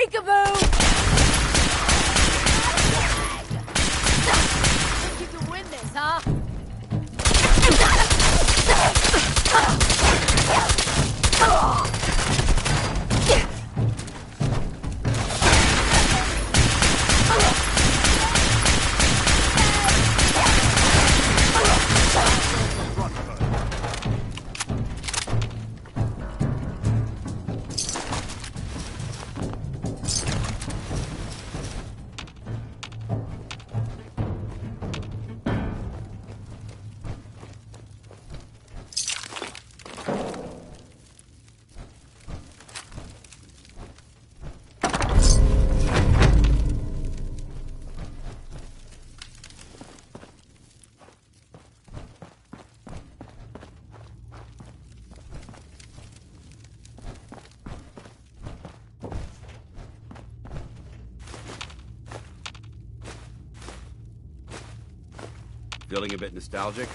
Peekaboo! Think you can win this, huh? Feeling a bit nostalgic?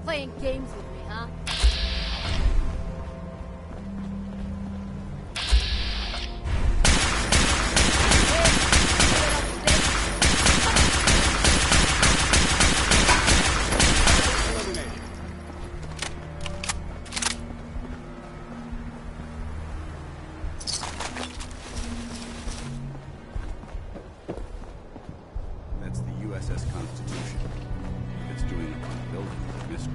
Playing games with me, huh? That's the USS Constitution. It's doing it on building a mystery.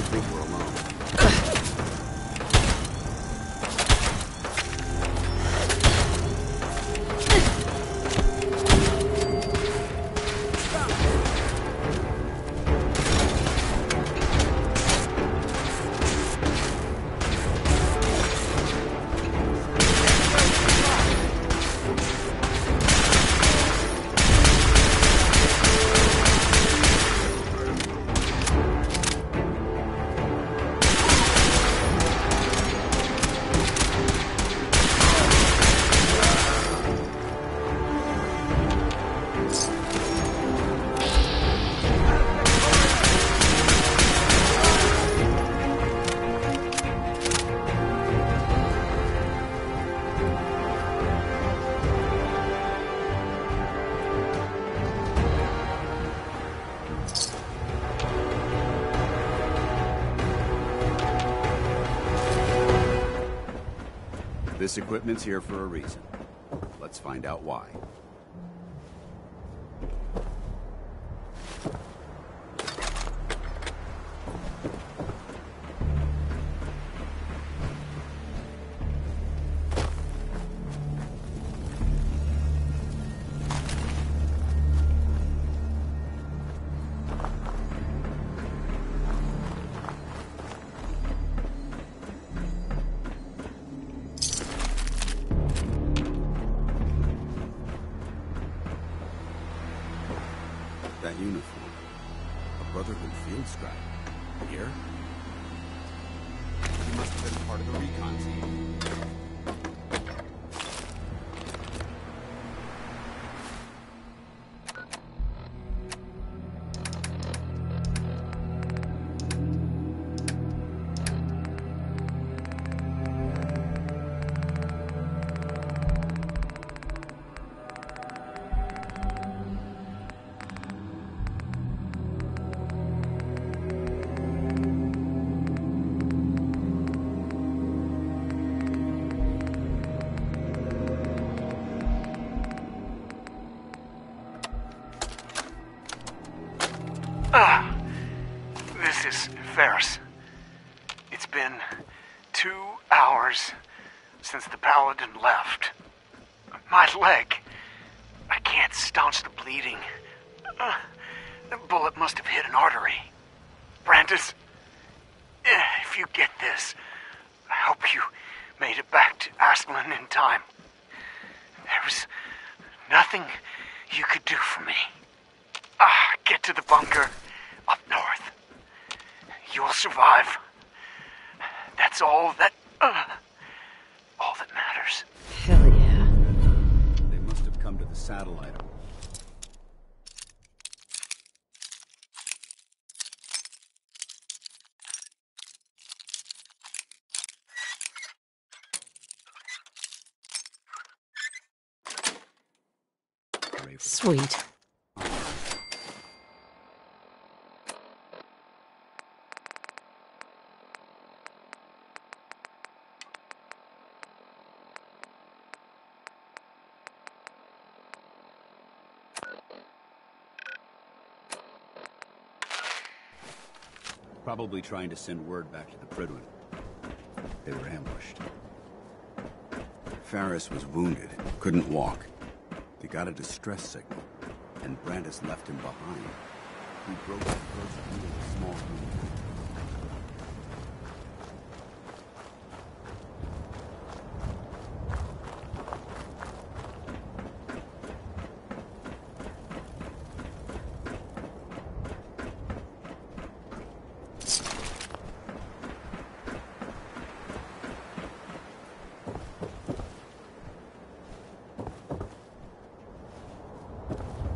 think we're alone. This equipment's here for a reason. Let's find out why. That uniform. A Brotherhood field scribe. Here? He must have been part of the recon team. This is Ferris. It's been 2 hours since the Paladin left. My leg. I can't staunch the bleeding. The bullet must have hit an artery. Brandis, if you get this, I hope you made it back to Aslan in time. There was nothing you could do for me. Get to the bunker up north. You'll survive. That's all that matters. Hell yeah. They must have come to the satellite. Sweet. Probably trying to send word back to the Pridwen. They were ambushed. Ferris was wounded, couldn't walk. They got a distress signal, and Brandis left him behind. He broke the first into a small room.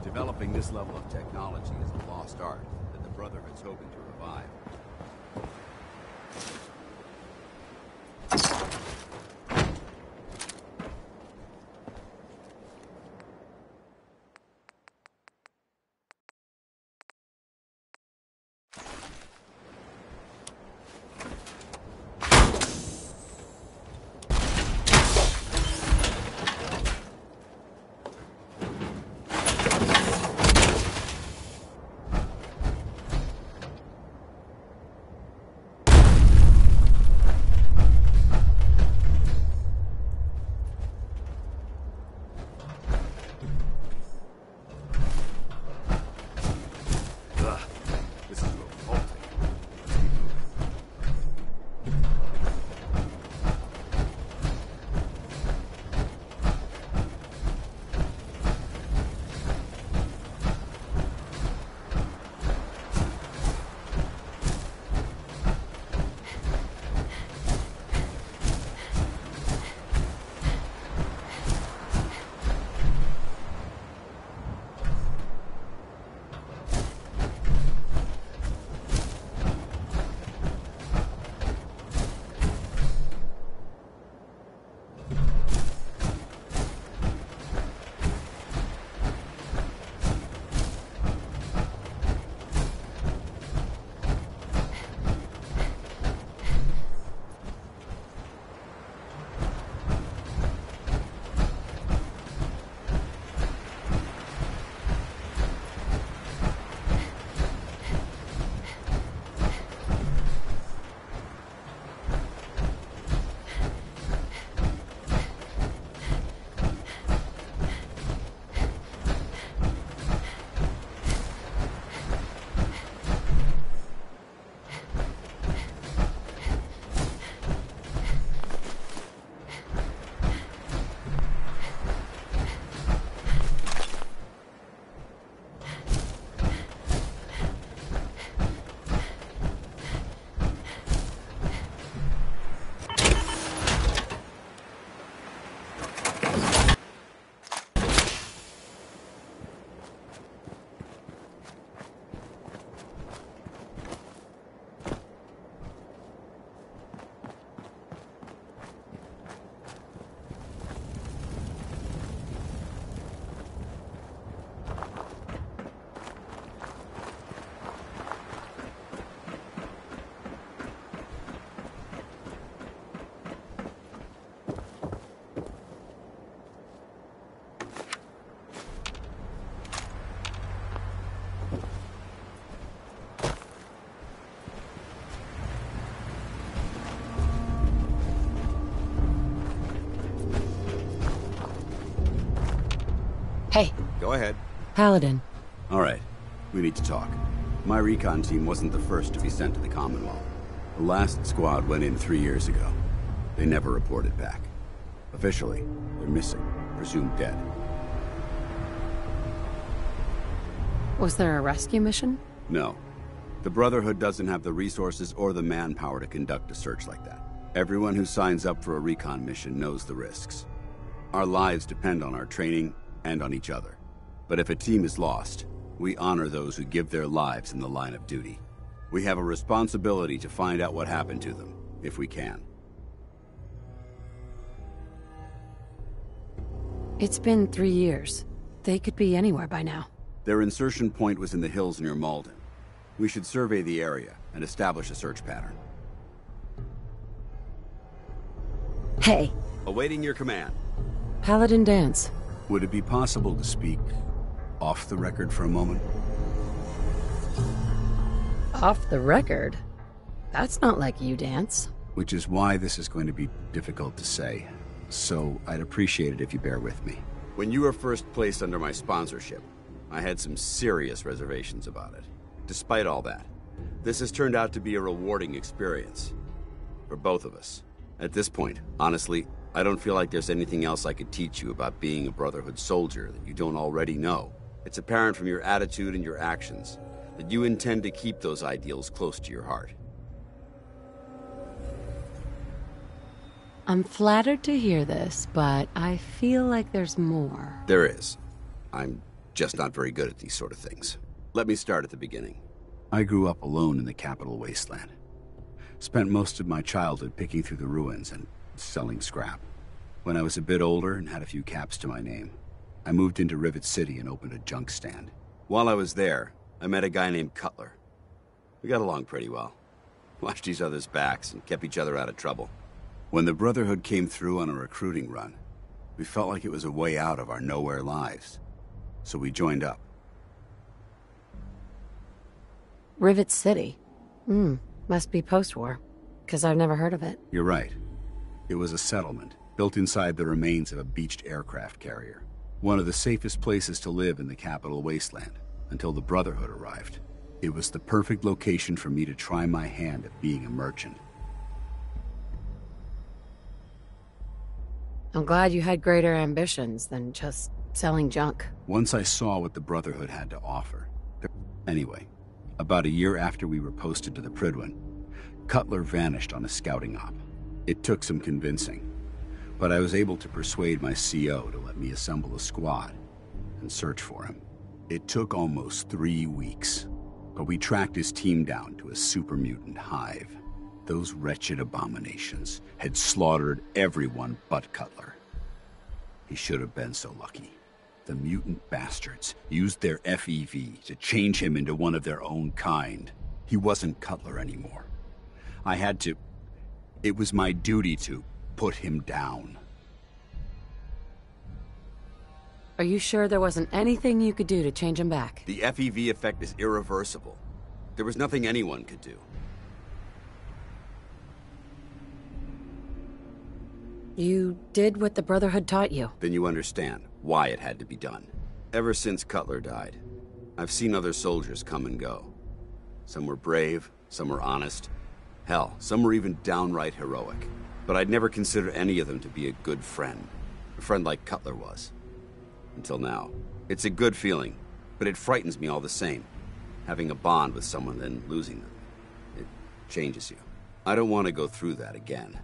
Developing this level of technology is a lost art that the Brotherhood's hoping to revive. Hey, Go ahead. Paladin. All right, we need to talk. My recon team wasn't the first to be sent to the Commonwealth. The last squad went in 3 years ago. They never reported back. Officially, they're missing, presumed dead. Was there a rescue mission? No. The Brotherhood doesn't have the resources or the manpower to conduct a search like that. Everyone who signs up for a recon mission knows the risks. Our lives depend on our training and on each other. But if a team is lost, we honor those who give their lives in the line of duty. We have a responsibility to find out what happened to them, if we can. It's been 3 years. They could be anywhere by now. Their insertion point was in the hills near Malden. We should survey the area and establish a search pattern. Hey, Awaiting your command. Paladin Dance. Would it be possible to speak off the record for a moment? Off the record? That's not like you, Dance. Which is why this is going to be difficult to say. So I'd appreciate it if you bear with me. When you were first placed under my sponsorship, I had some serious reservations about it. Despite all that, this has turned out to be a rewarding experience. For both of us. At this point, honestly, I don't feel like there's anything else I could teach you about being a Brotherhood soldier that you don't already know. It's apparent from your attitude and your actions that you intend to keep those ideals close to your heart. I'm flattered to hear this, but I feel like there's more. There is. I'm just not very good at these sort of things. Let me start at the beginning. I grew up alone in the capital wasteland. Spent most of my childhood picking through the ruins and selling scrap. When I was a bit older and had a few caps to my name, I moved into Rivet City and opened a junk stand. While I was there, I met a guy named Cutler. We got along pretty well. Watched each other's backs and kept each other out of trouble. When the Brotherhood came through on a recruiting run, we felt like it was a way out of our nowhere lives. So we joined up. Rivet City? Must be post-war, because I've never heard of it. You're right. It was a settlement, built inside the remains of a beached aircraft carrier. One of the safest places to live in the capital wasteland, until the Brotherhood arrived. It was the perfect location for me to try my hand at being a merchant. I'm glad you had greater ambitions than just selling junk. Once I saw what the Brotherhood had to offer. Anyway, about a year after we were posted to the Prydwen, Cutler vanished on a scouting op. It took some convincing, but I was able to persuade my CO to let me assemble a squad and search for him. It took almost 3 weeks, but we tracked his team down to a super mutant hive. Those wretched abominations had slaughtered everyone but Cutler. He should have been so lucky. The mutant bastards used their FEV to change him into one of their own kind. He wasn't Cutler anymore. I had to... It was my duty to put him down. Are you sure there wasn't anything you could do to change him back? The FEV effect is irreversible. There was nothing anyone could do. You did what the Brotherhood taught you. Then you understand why it had to be done. Ever since Cutler died, I've seen other soldiers come and go. Some were brave, some were honest. Hell, some were even downright heroic. But I'd never considered any of them to be a good friend. A friend like Cutler was. Until now. It's a good feeling, but it frightens me all the same. Having a bond with someone, then losing them. It changes you. I don't want to go through that again.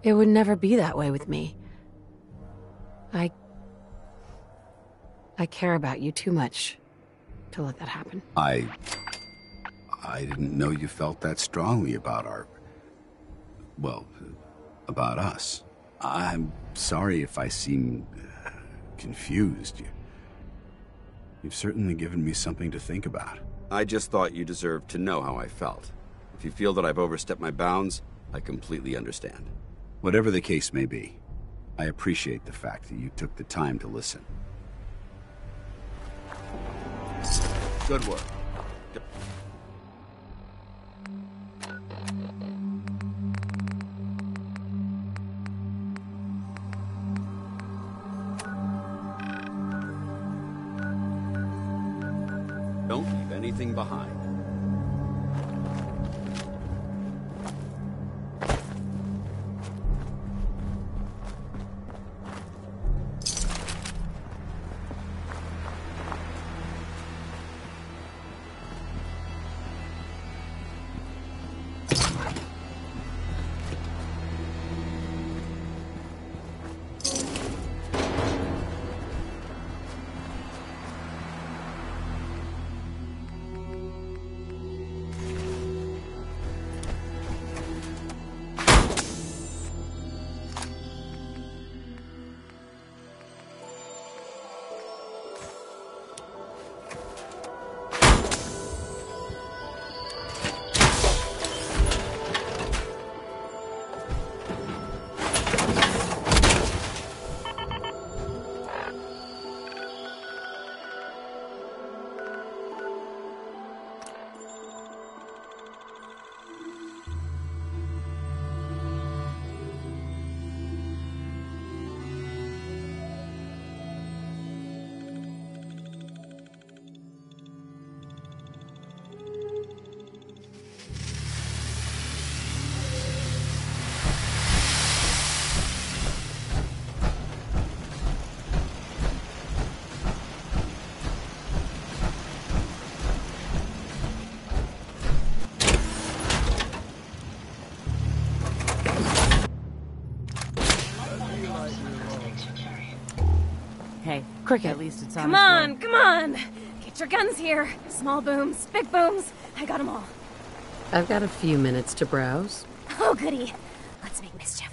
It would never be that way with me. I care about you too much to let that happen. I didn't know you felt that strongly about about us. I'm sorry if I seem confused. You've certainly given me something to think about. I just thought you deserved to know how I felt. If you feel that I've overstepped my bounds, I completely understand. Whatever the case may be, I appreciate the fact that you took the time to listen. Good work. anything behind. Hey, Cricket. at least it's on Come its on, way. come on! Get your guns here. Small booms, big booms. I got them all. I've got a few minutes to browse. Oh, goody. Let's make mischief.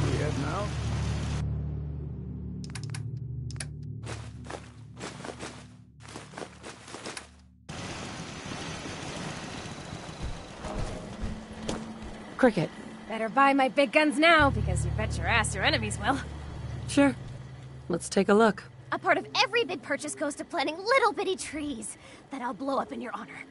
We heading out? Cricket. Better buy my big guns now, because you bet your ass your enemies will. Sure. Let's take a look. A part of every big purchase goes to planting little bitty trees that I'll blow up in your honor.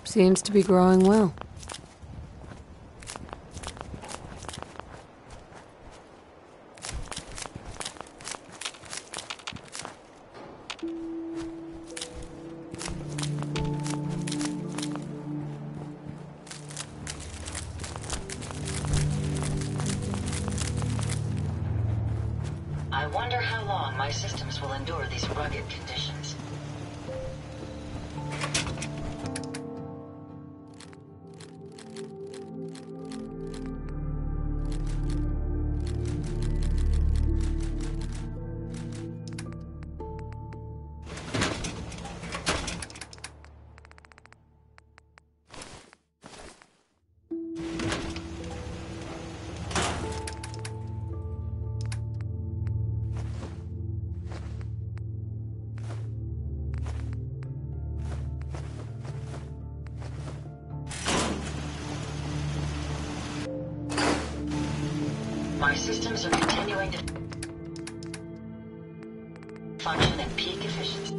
Seems to be growing well. I wonder how long my systems will endure these rugged conditions. My systems are continuing to function at peak efficiency.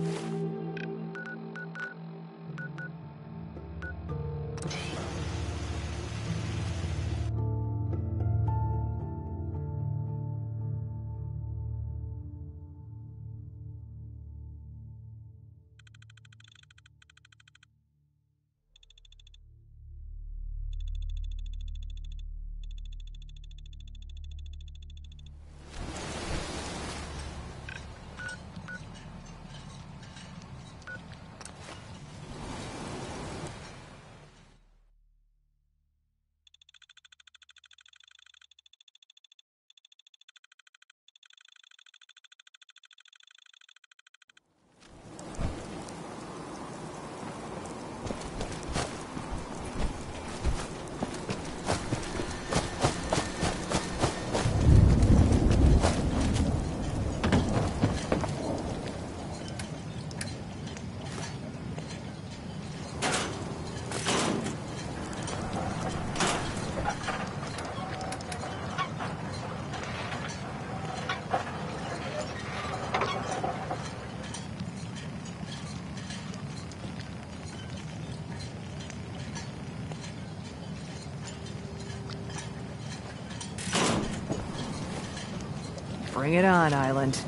Bring it on, Island.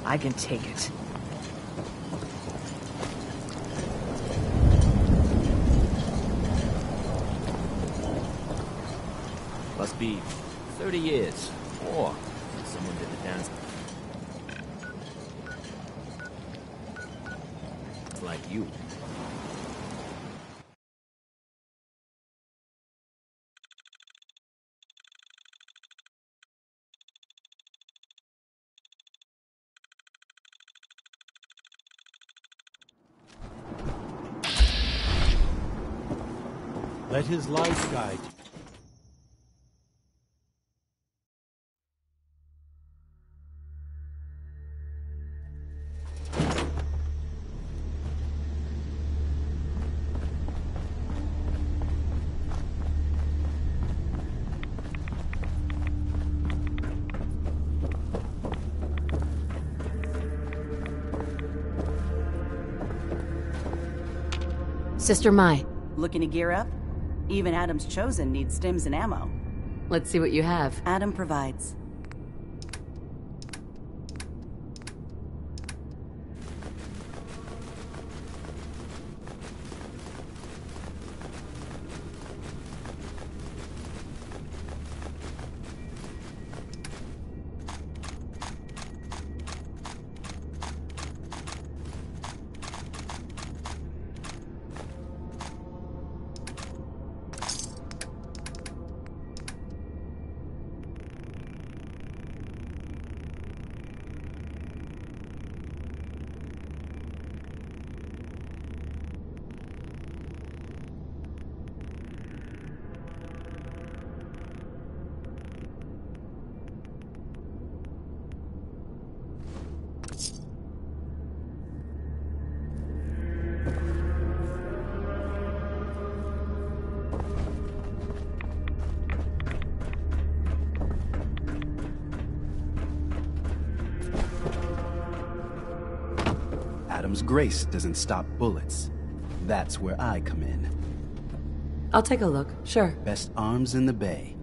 I can take it. Must be 30 years, or someone did the dance. It's like you. Let his light guide you. Sister Mai, Looking to gear up? Even Adam's Chosen needs stims and ammo. let's see what you have. Adam provides. Adam's grace doesn't stop bullets. That's where I come in. I'll take a look, sure. Best arms in the bay.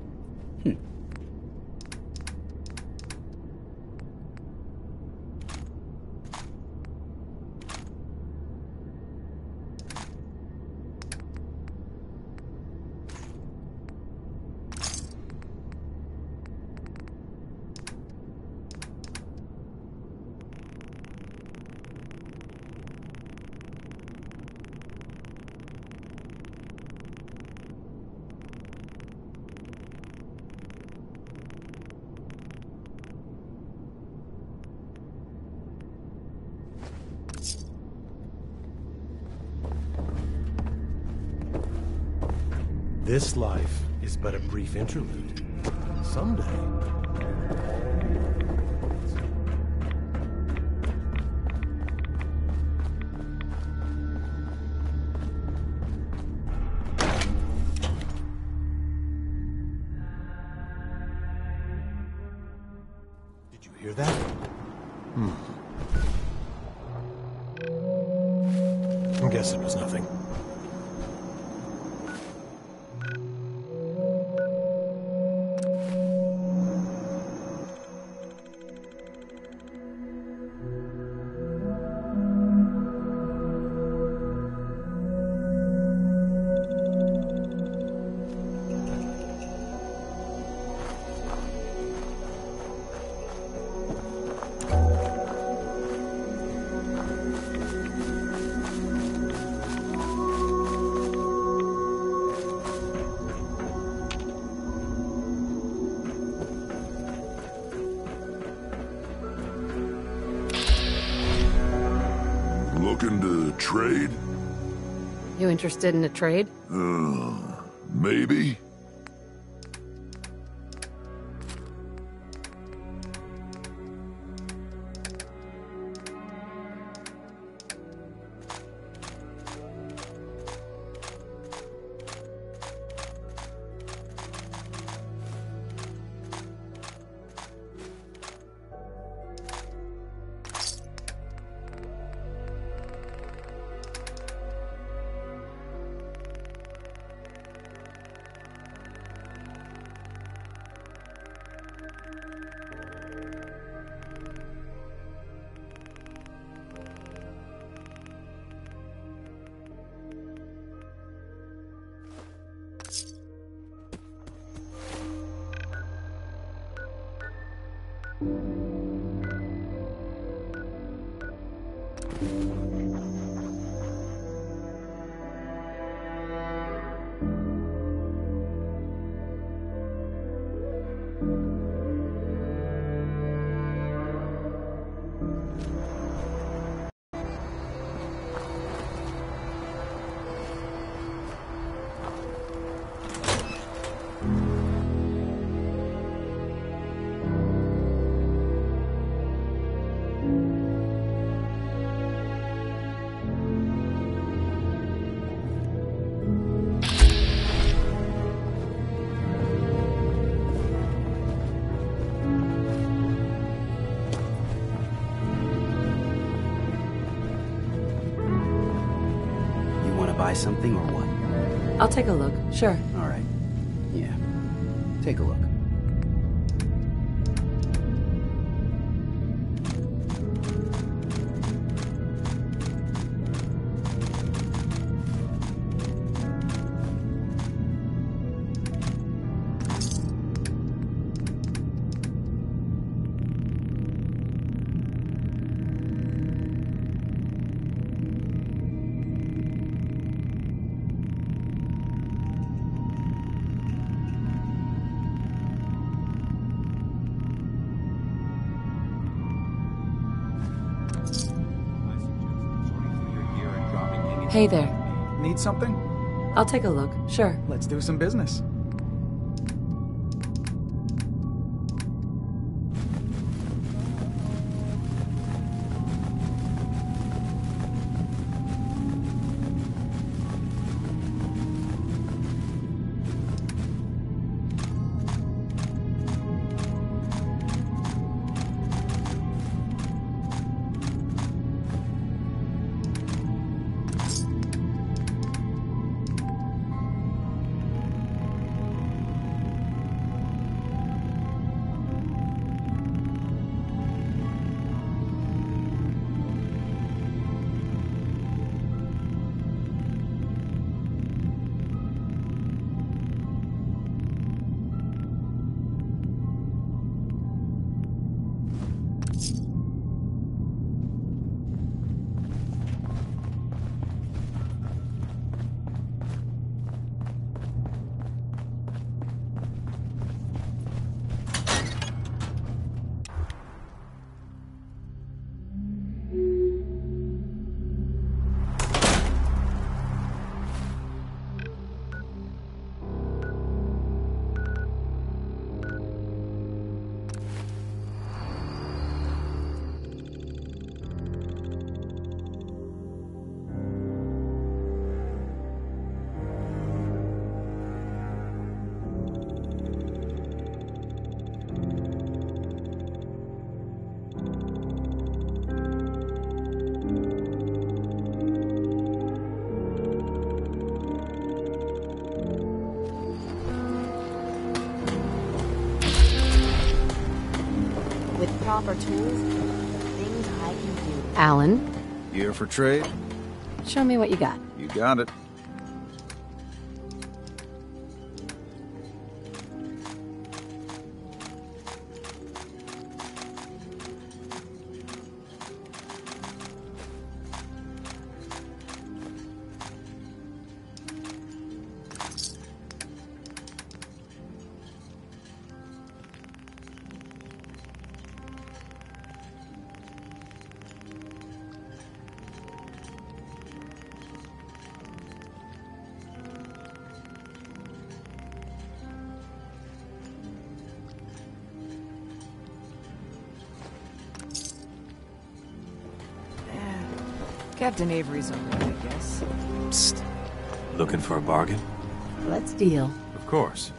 This life is but a brief interlude. Someday... Did you hear that? I guess it was nothing. Looking to trade? You interested in a trade? Maybe? Buy something or what? I'll take a look, sure. All right. Yeah. Take a look. Hey there. Need something? I'll take a look, sure. Let's do some business. proper tools, things I can do. Alan, Here for trade? show me what you got. You got it. Captain Avery's alright, I guess. Psst. Looking for a bargain? Let's deal. Of course.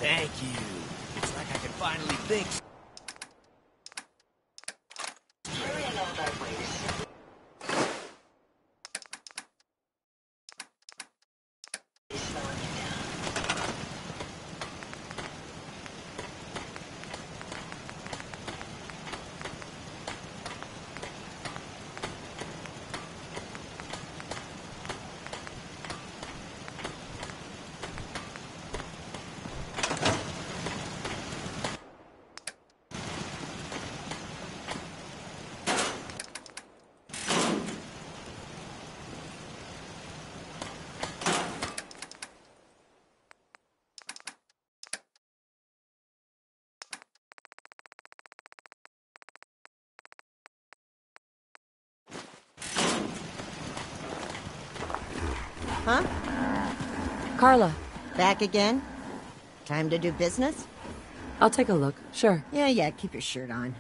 Thank you. It's like I can finally think. Carrying all that waste. Slowing you down. Huh? Carla. Back again? Time to do business? I'll take a look, sure. Yeah, keep your shirt on.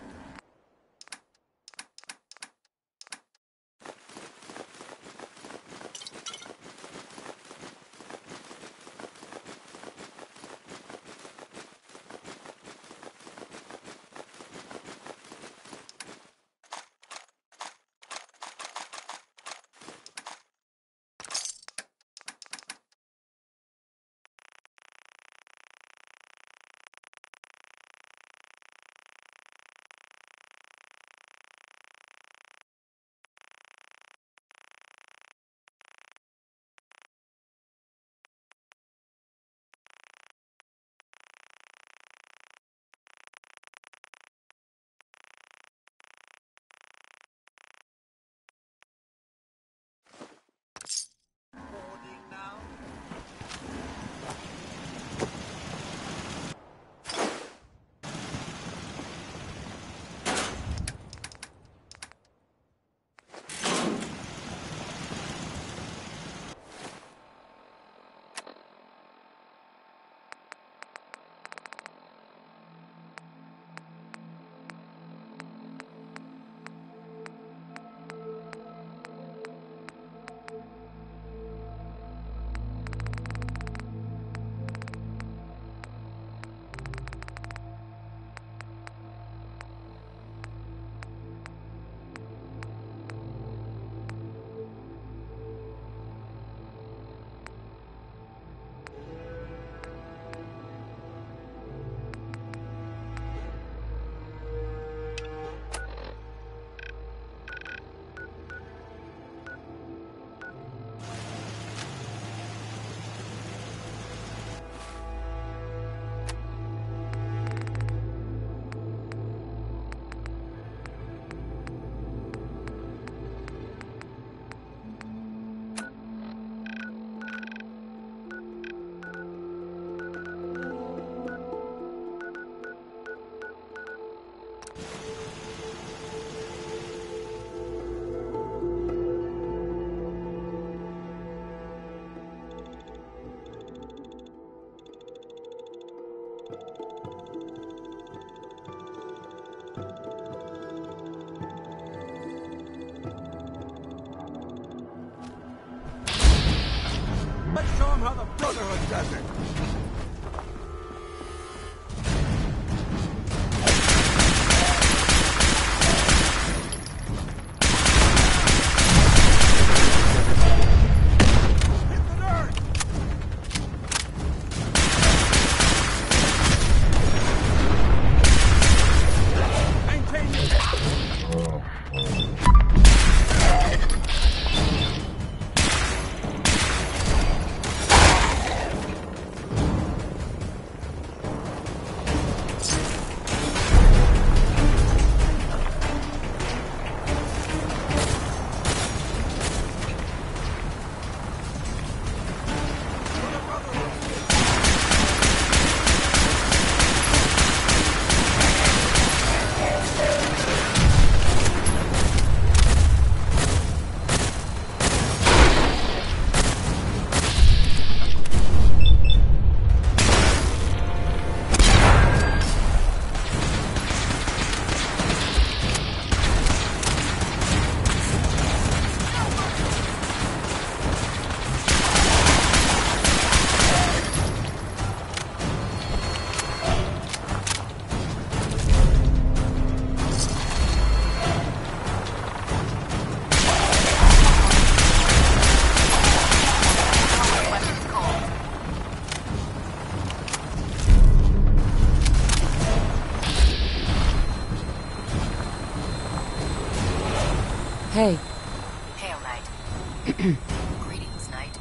Let's show him how the Brotherhood does it! Hey. Hail, Knight. Greetings, Knight.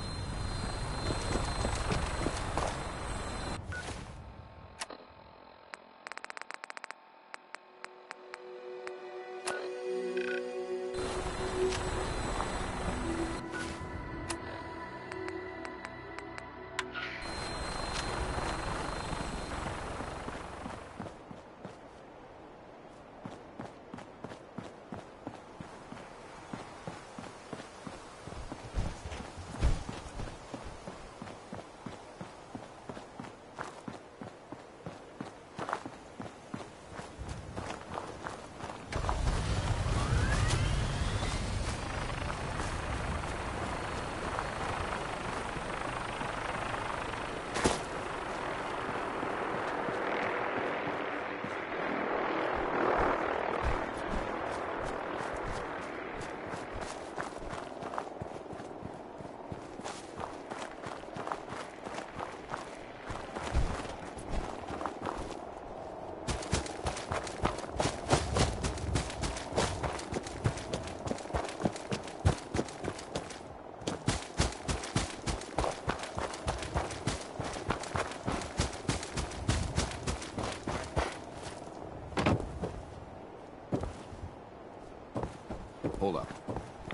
Hold up.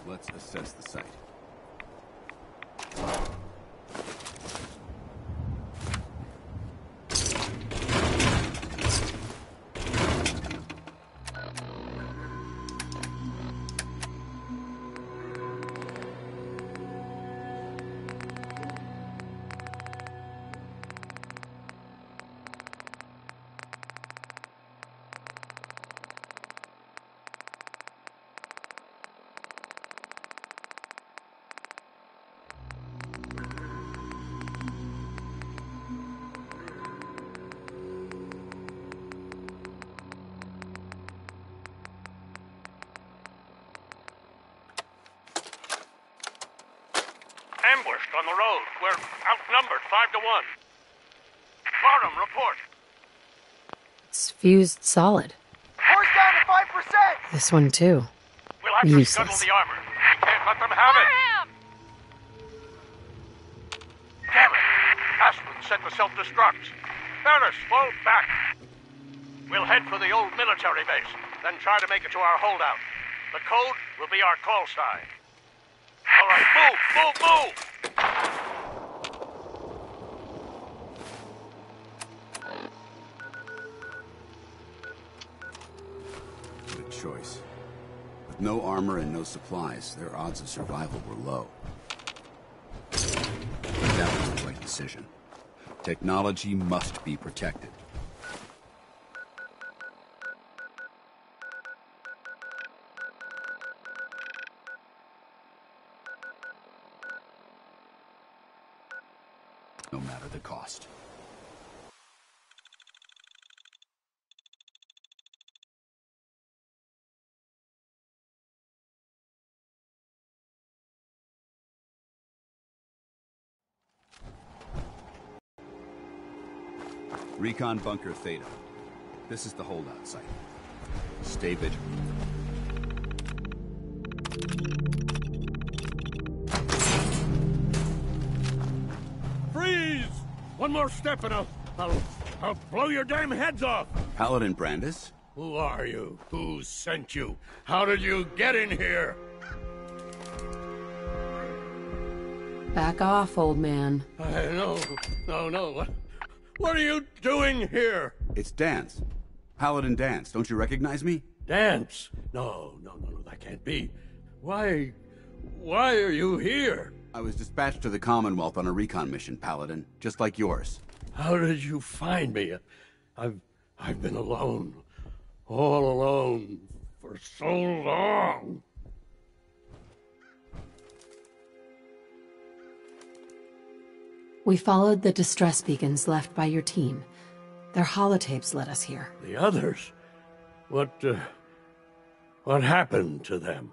Let's assess the site. Ambushed on the road. We're outnumbered 5-1. Bottom, report. It's fused solid. Force down to 5%! This one too. We'll have to scuttle Useless. the armor. We can't let them have it. Damn it! Aspen set the self-destruct. Paris, fall back. We'll head for the old military base, then try to make it to our holdout. The code will be our call sign. All right, move! Good choice. With no armor and no supplies, their odds of survival were low. But that was the right decision. Technology must be protected. no matter the cost. Recon Bunker Theta. This is the holdout site. Stay vigilant. Freeze! One more step and I'll blow your damn heads off! Paladin Brandis? Who are you? Who sent you? How did you get in here? Back off, old man. No. What are you doing here? It's Dance. Paladin Dance. Don't you recognize me? Dance? No, that can't be. Why are you here? I was dispatched to the Commonwealth on a recon mission, Paladin, just like yours. How did you find me? I've been alone. All alone for so long. We followed the distress beacons left by your team. Their holotapes led us here. The others? What happened to them?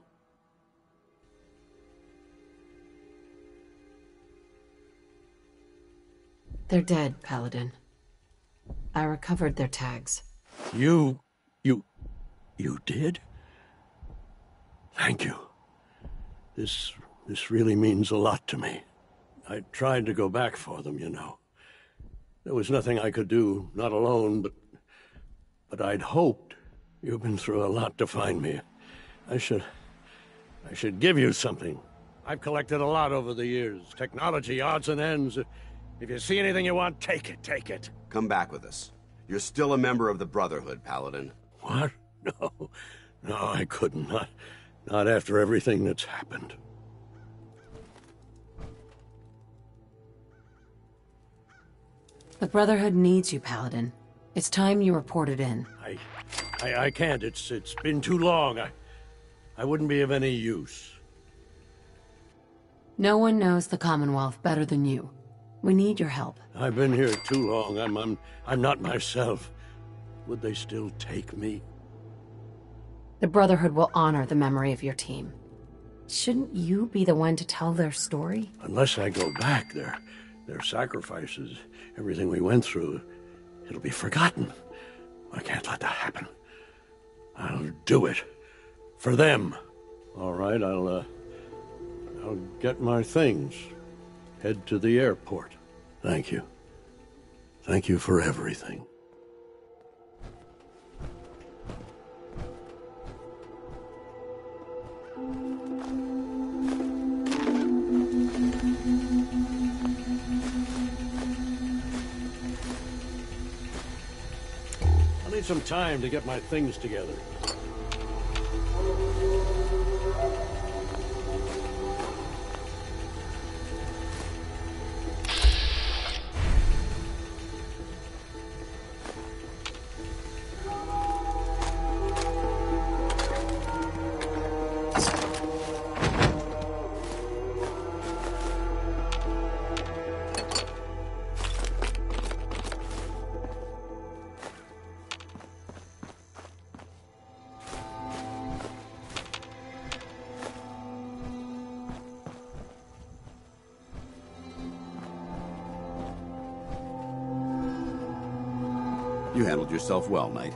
They're dead, Paladin. I recovered their tags. You did? Thank you. This really means a lot to me. I tried to go back for them, you know. There was nothing I could do, not alone, but I'd hoped. You've been through a lot to find me. I should give you something. I've collected a lot over the years. Technology, odds and ends. If you see anything you want, take it. Come back with us. You're still a member of the Brotherhood, Paladin. What? No, I couldn't. Not after everything that's happened. The Brotherhood needs you, Paladin. It's time you reported in. I can't. It's been too long. I wouldn't be of any use. No one knows the Commonwealth better than you. We need your help. I've been here too long. I'm not myself. Would they still take me? The Brotherhood will honor the memory of your team. Shouldn't you be the one to tell their story? Unless I go back, their sacrifices, everything we went through, it'll be forgotten. I can't let that happen. I'll do it. For them. All right, I'll get my things. Head to the airport. Thank you. Thank you for everything. I'll need some time to get my things together. You handled yourself well, Knight.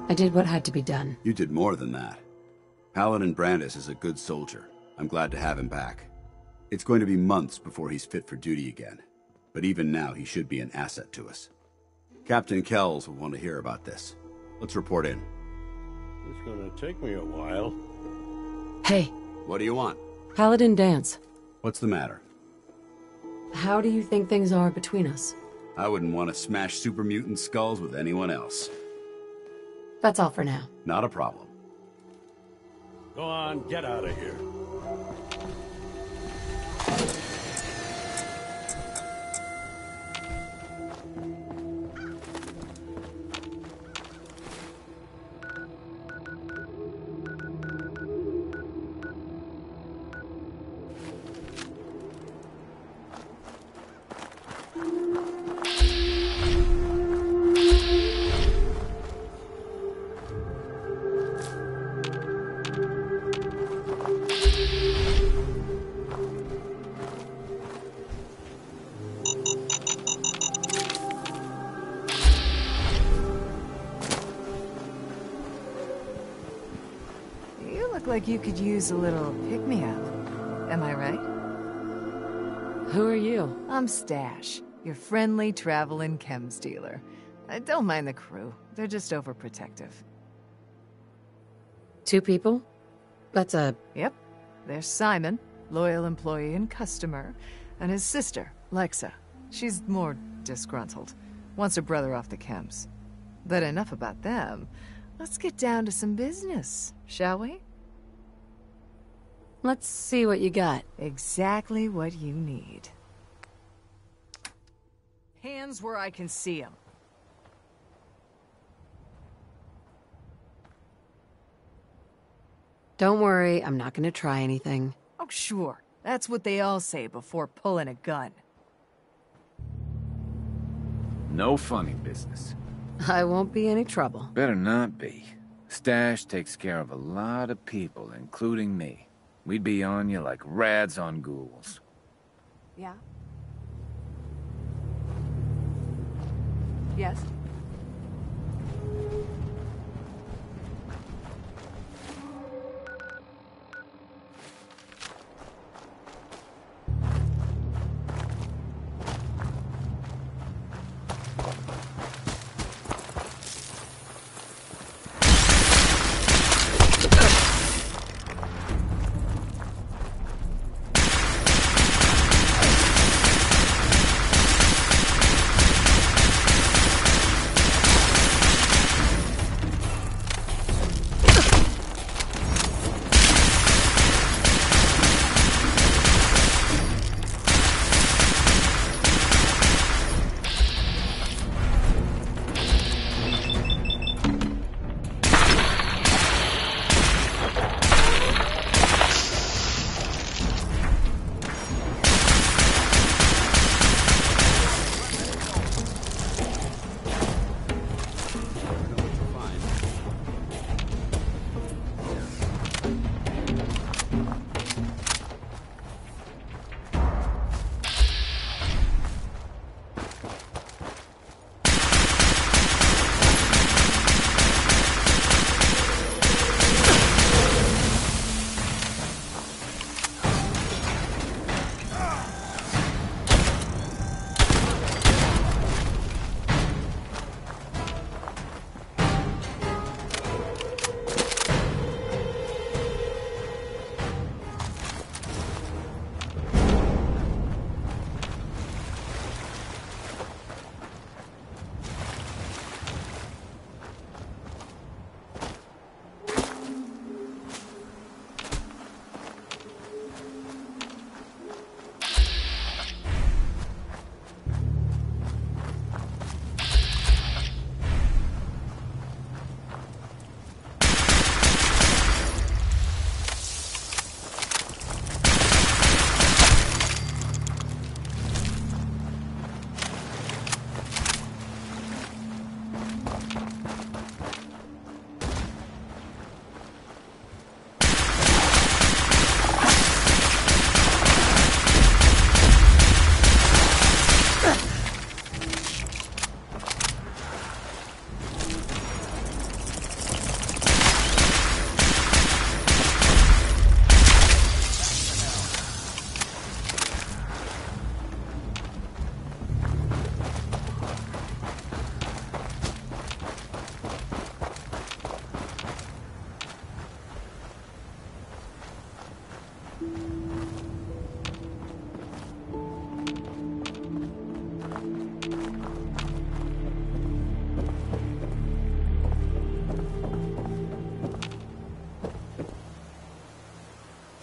I did what had to be done. You did more than that. Paladin Brandis is a good soldier. I'm glad to have him back. It's going to be months before he's fit for duty again. But even now, he should be an asset to us. Captain Kells will want to hear about this. Let's report in. It's gonna take me a while. Hey. What do you want? Paladin Dance. What's the matter? How do you think things are between us? I wouldn't want to smash super mutant skulls with anyone else. That's all for now. Not a problem. Go on, get out of here. like you could use a little pick-me-up. Am I right? Who are you? I'm Stash, your friendly traveling chems dealer. I don't mind the crew. They're just overprotective. 2 people? That's a... Yep. There's Simon, loyal employee and customer, and his sister, Lexa. She's more disgruntled. Wants her brother off the chems. But enough about them. Let's get down to some business, shall we? Let's see what you got. Exactly what you need. Hands where I can see them. Don't worry, I'm not gonna try anything. Oh, sure. That's what they all say before pulling a gun. No funny business. I won't be any trouble. Better not be. Stash takes care of a lot of people, including me. We'd be on you like rads on ghouls. Yeah? Yes?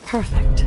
Perfect.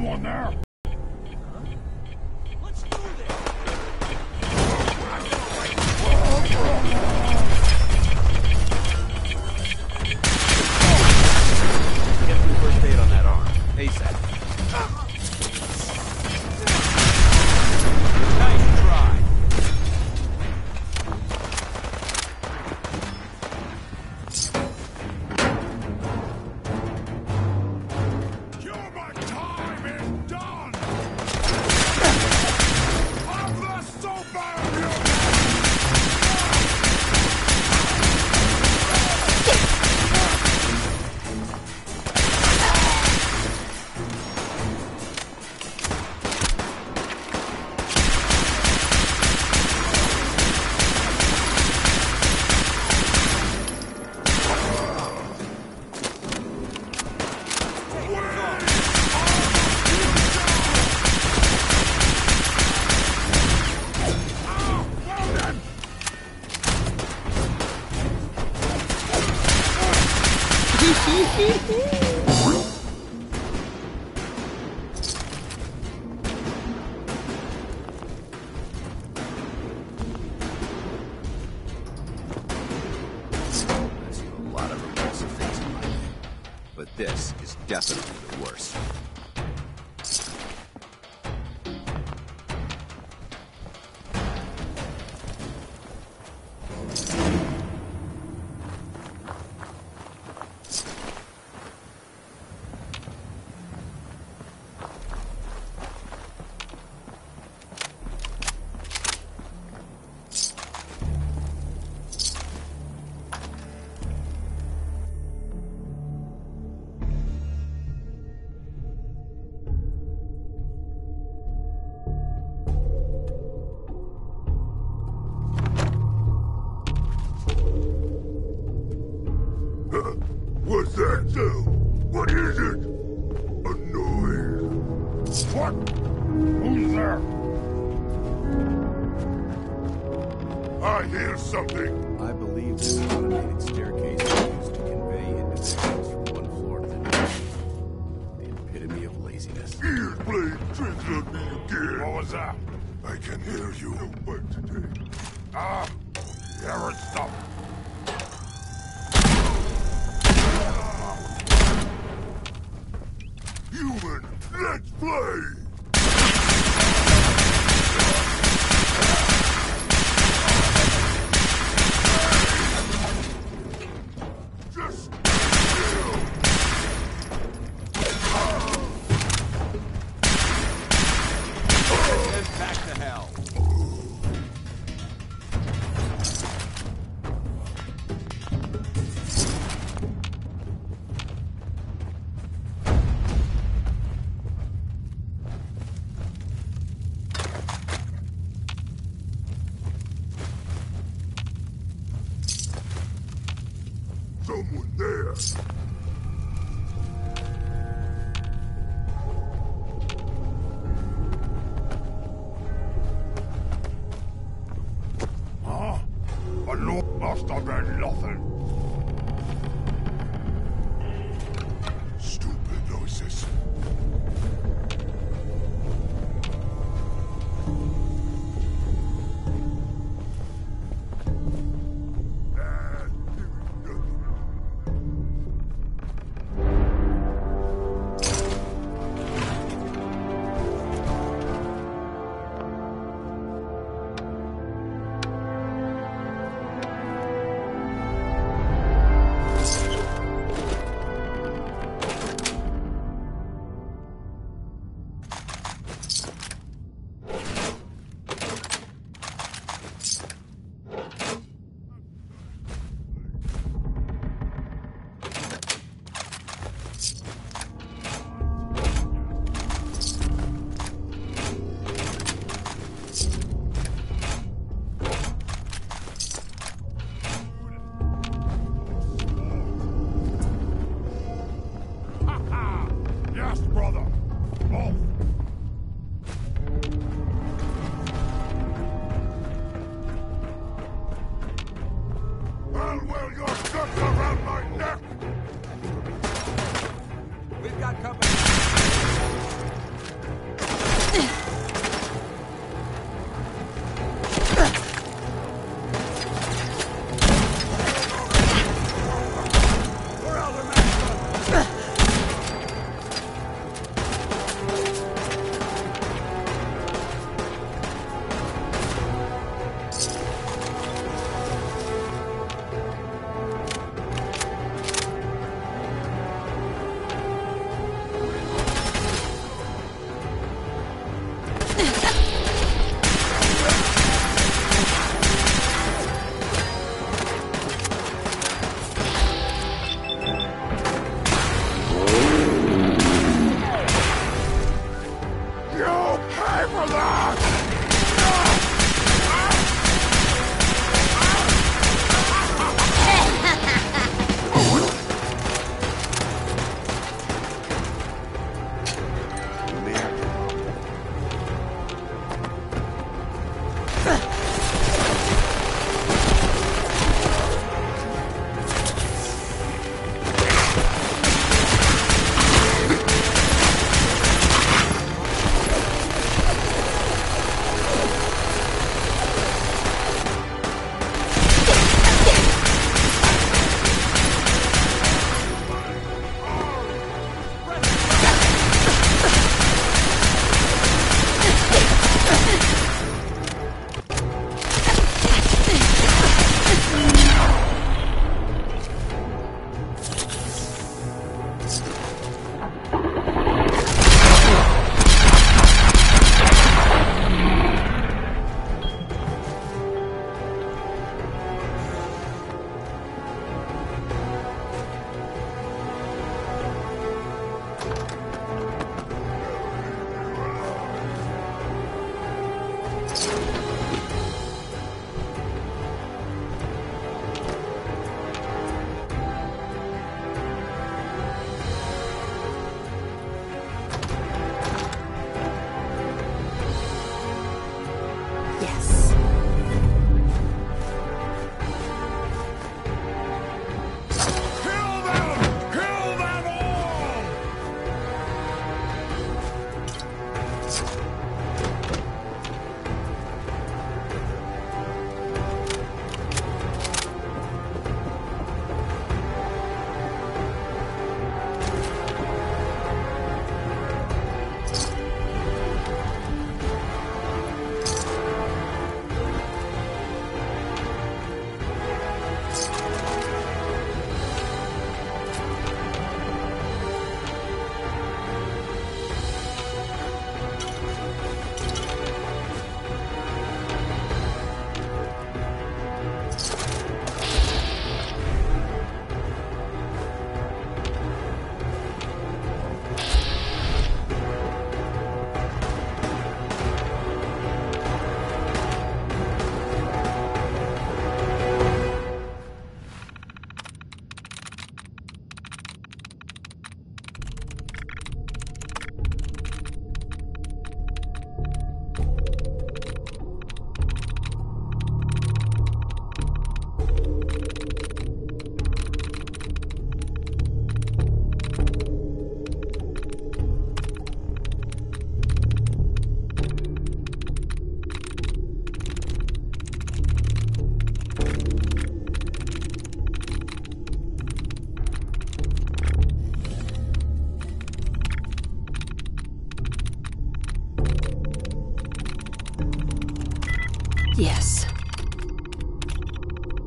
Someone there? Let's do this! Get some first aid on that arm. ASAP. Nice try! Your time is done! I'm the superhero! I've seen a lot of repulsive things in life, but this is definitely the worst. What's that sound? What is it? A noise. What? Who's there? I hear something. I believe this automated staircase is used to convey individuals from one floor to the next. The epitome of laziness. Ears blade translate me again. What was that? I can hear you. No work today. Error stop. Human, let's play! Just chill! Head back to hell. Someone there! Huh? I must have been nothing. Stupid noises. Yes. Yes.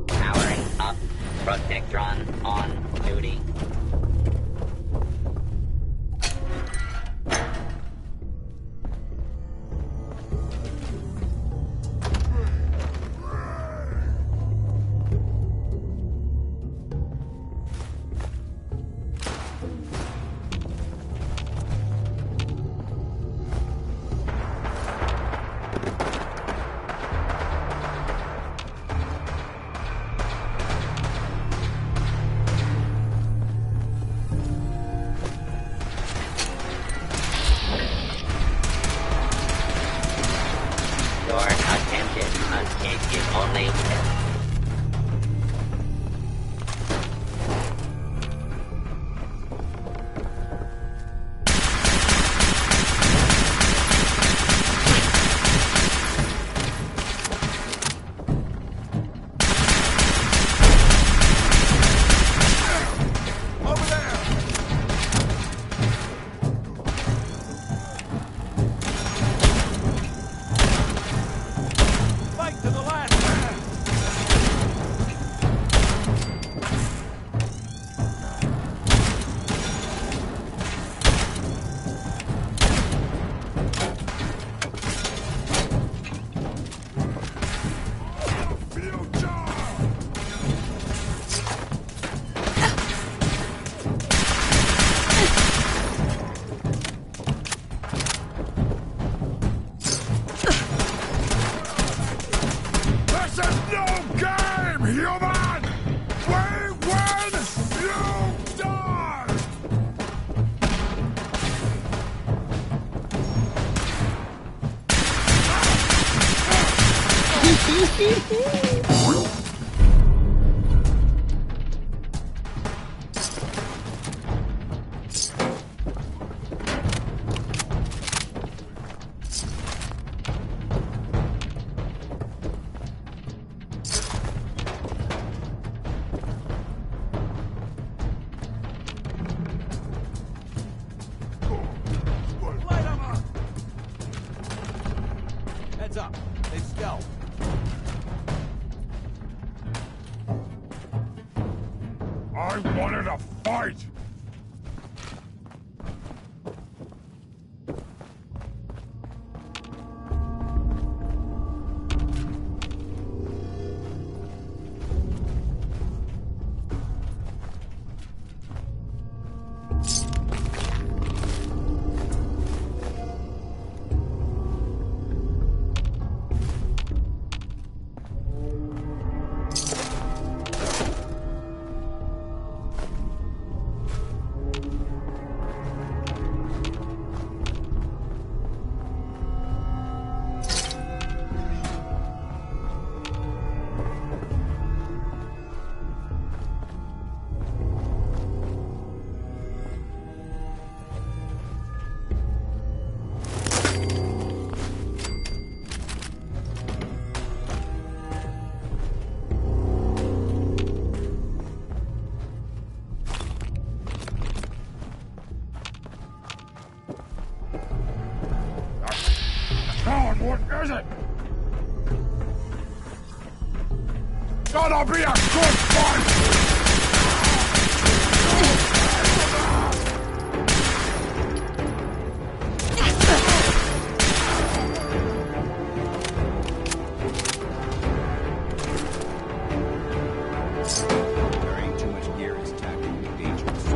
Powering up. Protectron on duty. Heads up. They stealth. I wanted a fight! gonna be a good fight! Carrying too much gear is tactically dangerous.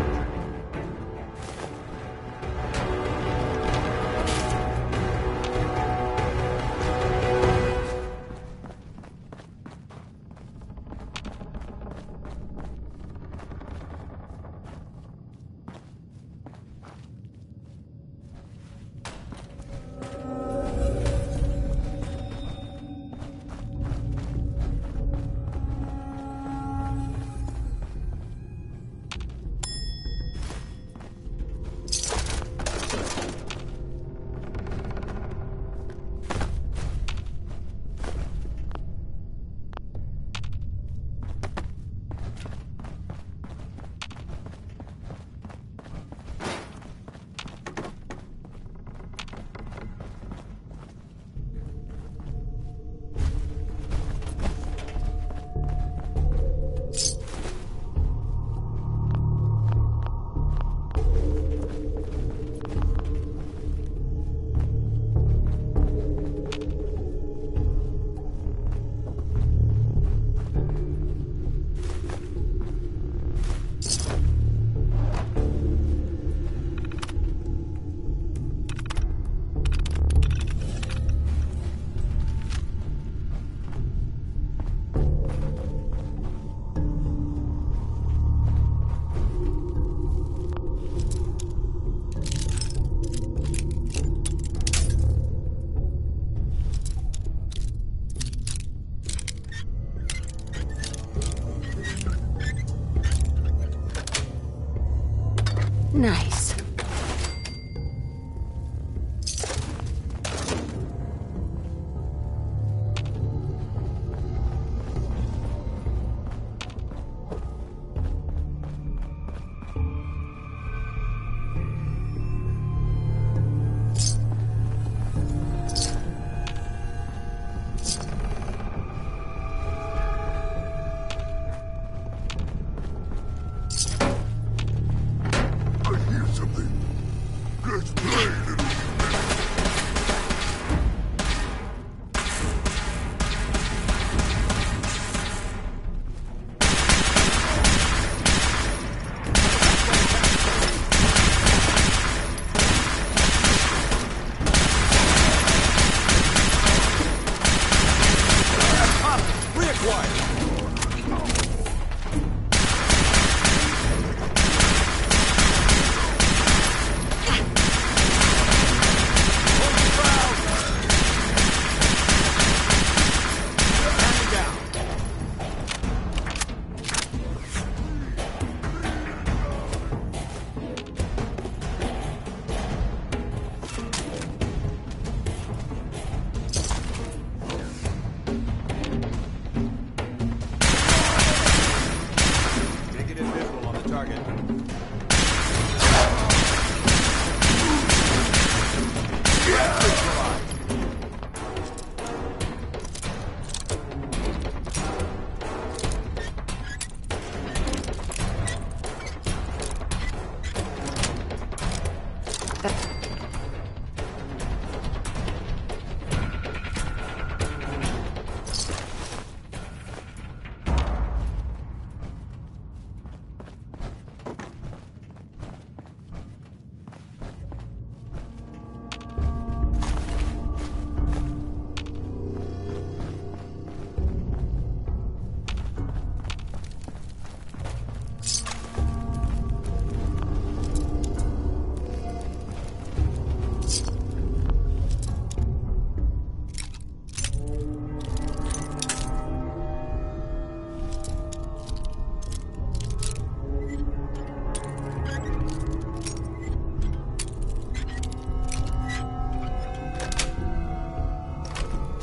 Nice.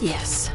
Yes.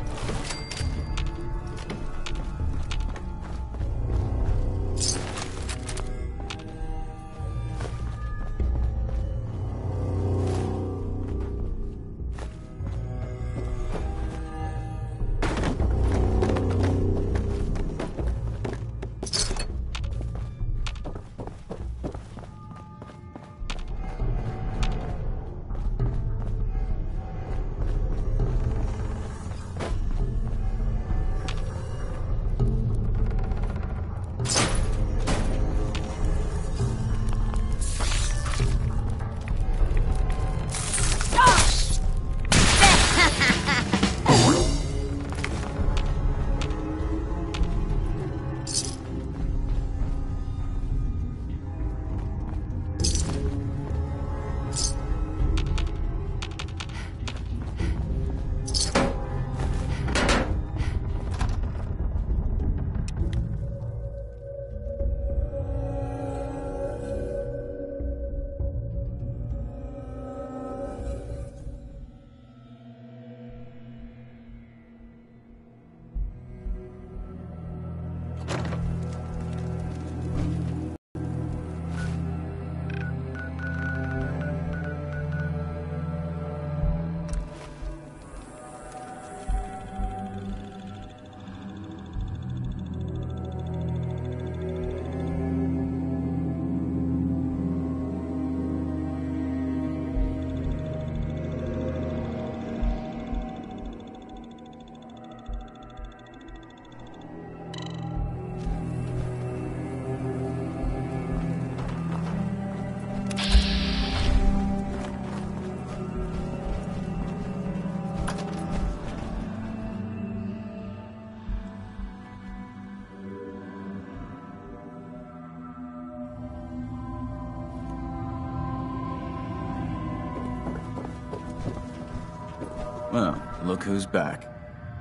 Look who's back.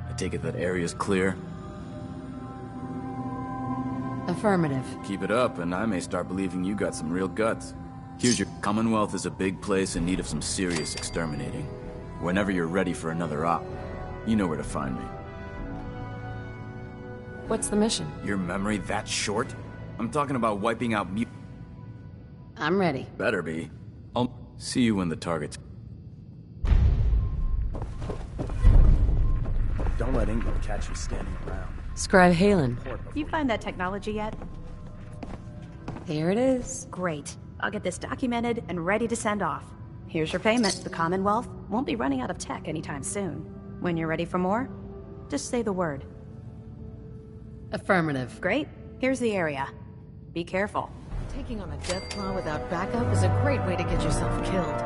I take it that area's clear? Affirmative. Keep it up, and I may start believing you got some real guts. Here's your Commonwealth is a big place in need of some serious exterminating. Whenever you're ready for another op, you know where to find me. What's the mission? Your memory that short? I'm talking about wiping out I'm ready. Better be. I'll see you when the target's... Don't let England catch you standing around. Scribe Halen. You find that technology yet? Here it is. Great. I'll get this documented and ready to send off. Here's your payment. The Commonwealth won't be running out of tech anytime soon. When you're ready for more, just say the word. Affirmative. Great. Here's the area. Be careful. Taking on a death claw without backup is a great way to get yourself killed.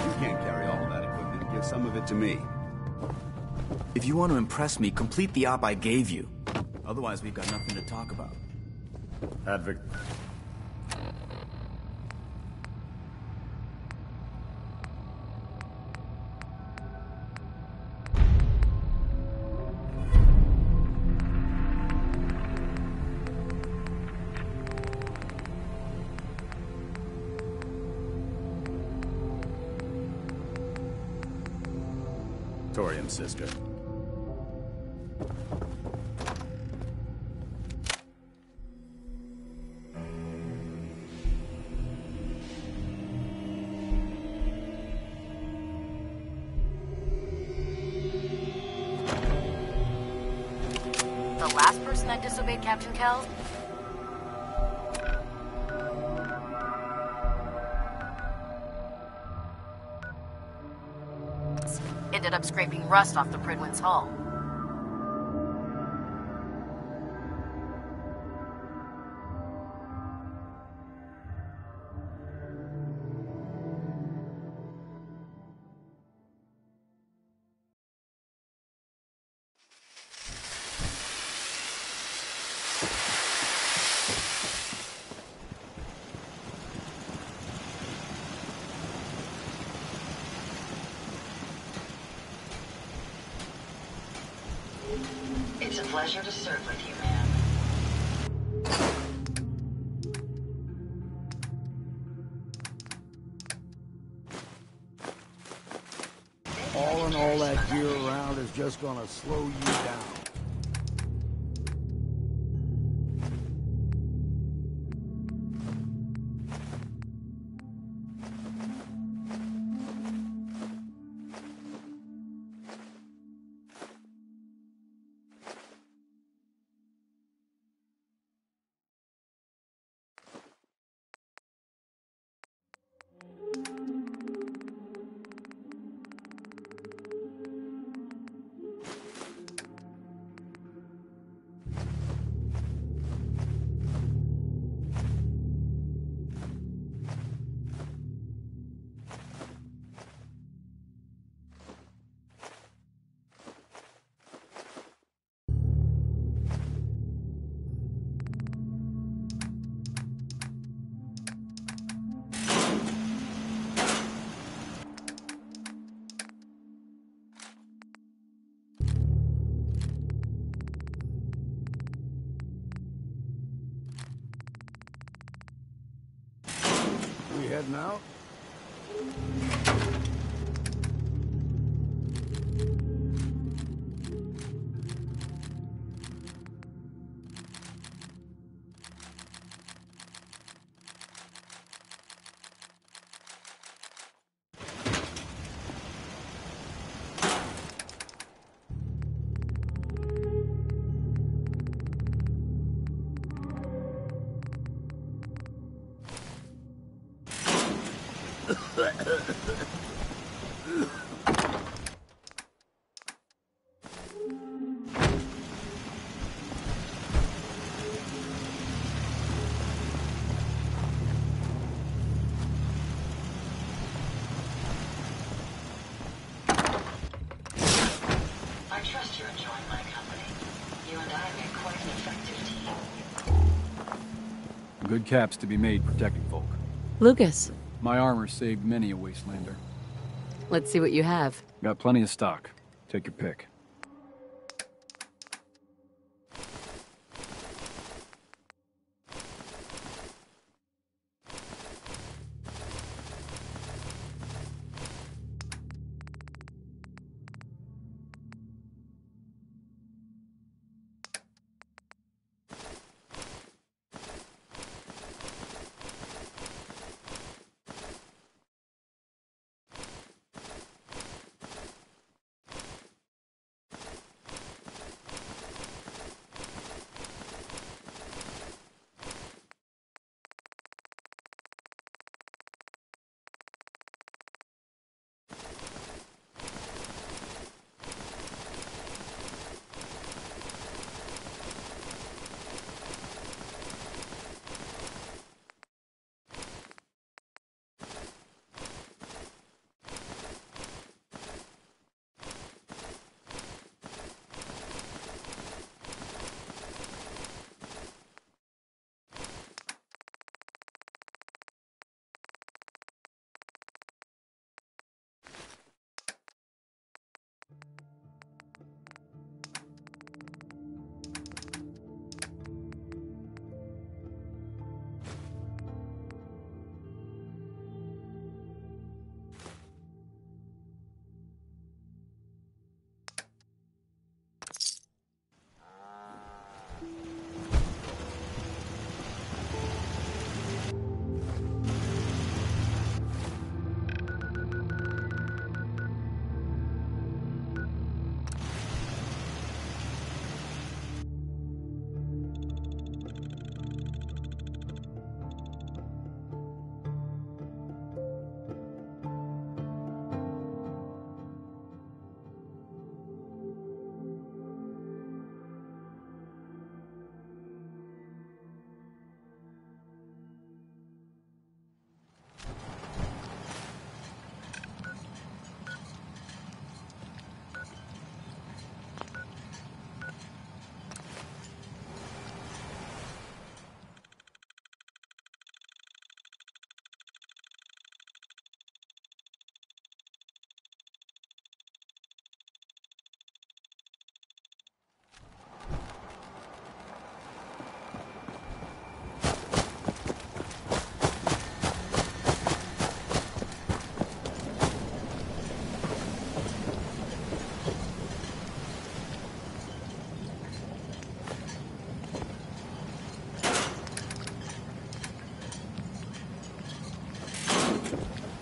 You can't carry all of that equipment. Give some of it to me. If you want to impress me, complete the op I gave you. Otherwise, we've got nothing to talk about. Advic. Torium's sister. The last person that disobeyed Captain Kells? Ended up scraping rust off the Pridwin's hull. It's a pleasure to serve with you, ma'am. Hauling all that gear around is just gonna slow you down. We heading out? I trust you're enjoying my company. You and I make quite an effective team. Good caps to be made protecting folk. Lucas. My armor saved many a wastelander. Let's see what you have. Got plenty of stock. Take your pick.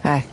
Hey.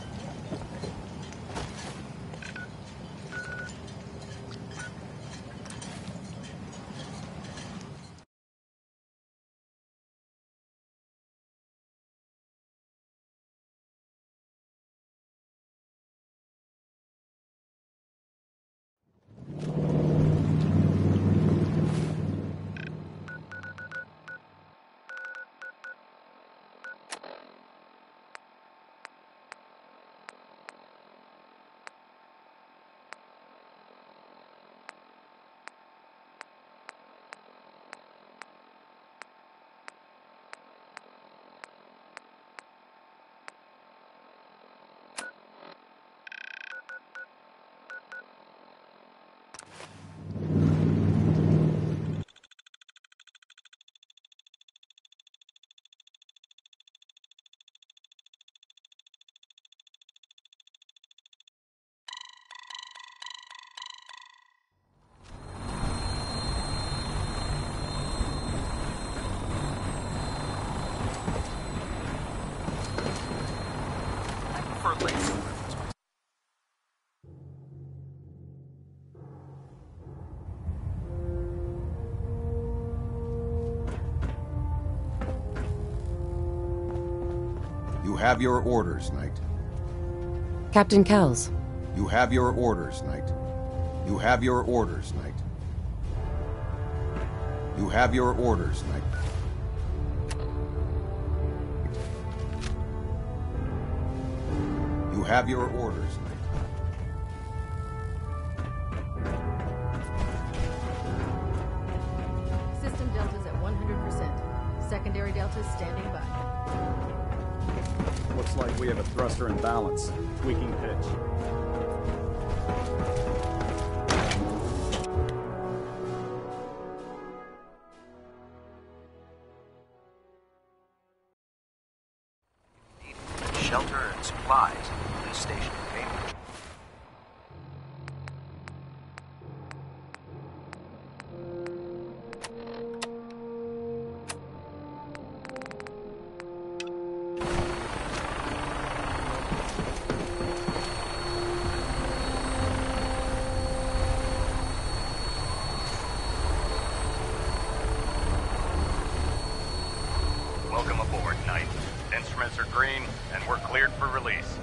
You have your orders, Knight. Captain Kells. You have your orders, Knight. You have your orders, Knight. You have your orders, Knight. You have your orders, Knight. System deltas at 100%. Secondary deltas standing by. Looks like we have a thruster imbalance. Tweaking pitch. shelter and supplies at this station of payment. Welcome aboard, Knight. Instruments are green, and we're cleared for release.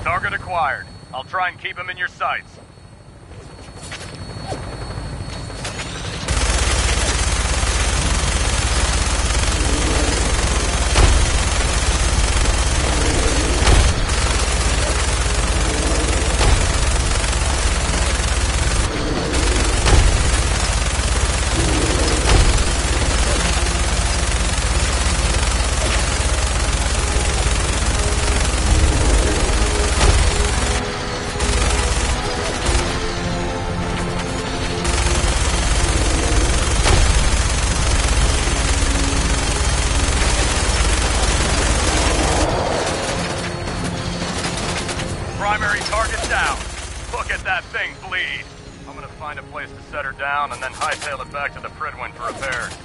Target acquired. I'll try and keep him in your sights. Primary target down. Look at that thing bleed. I'm gonna find a place to set her down and then hightail it back to the Pridwin for repairs.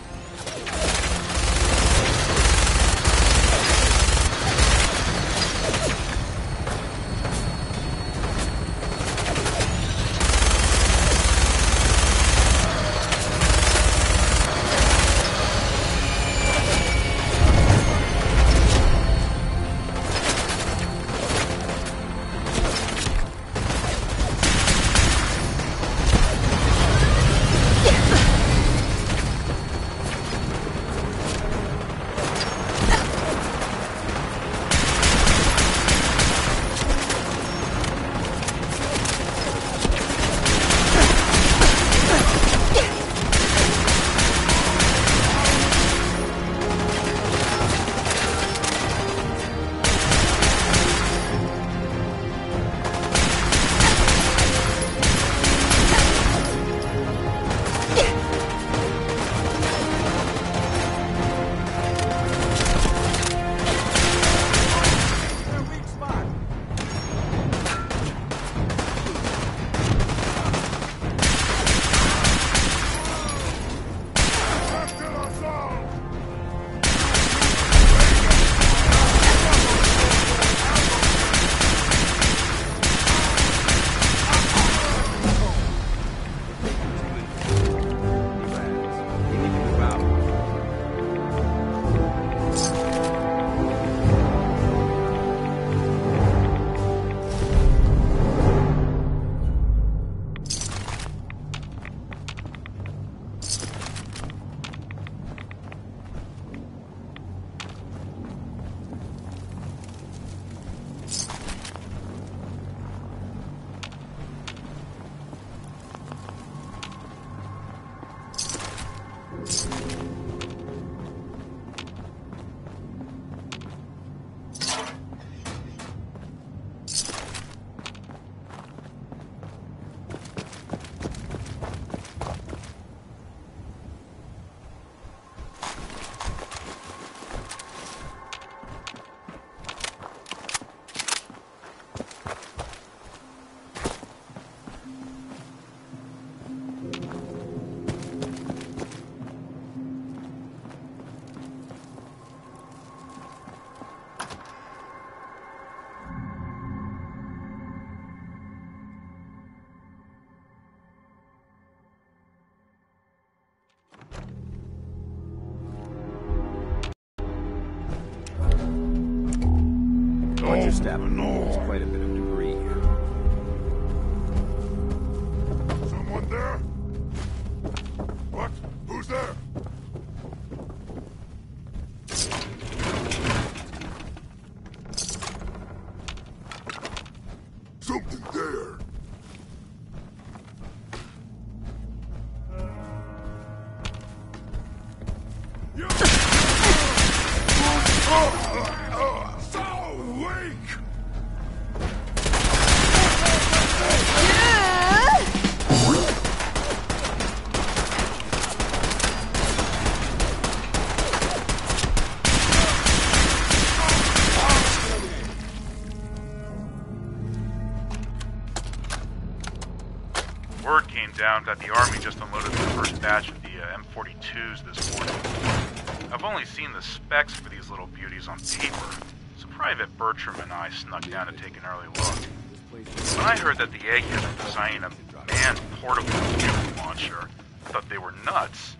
laser stabbing removes quite a bit of debris here. Someone there? What? Who's there? Something there. So weak! Word came down that the Army just unloaded the first batch of the M42s this morning. I've only seen the specs for these little beauties on paper, so Private Bertram and I snuck down to take an early look. When I heard that the Yankees were designing a manned portable fuel launcher, I thought they were nuts.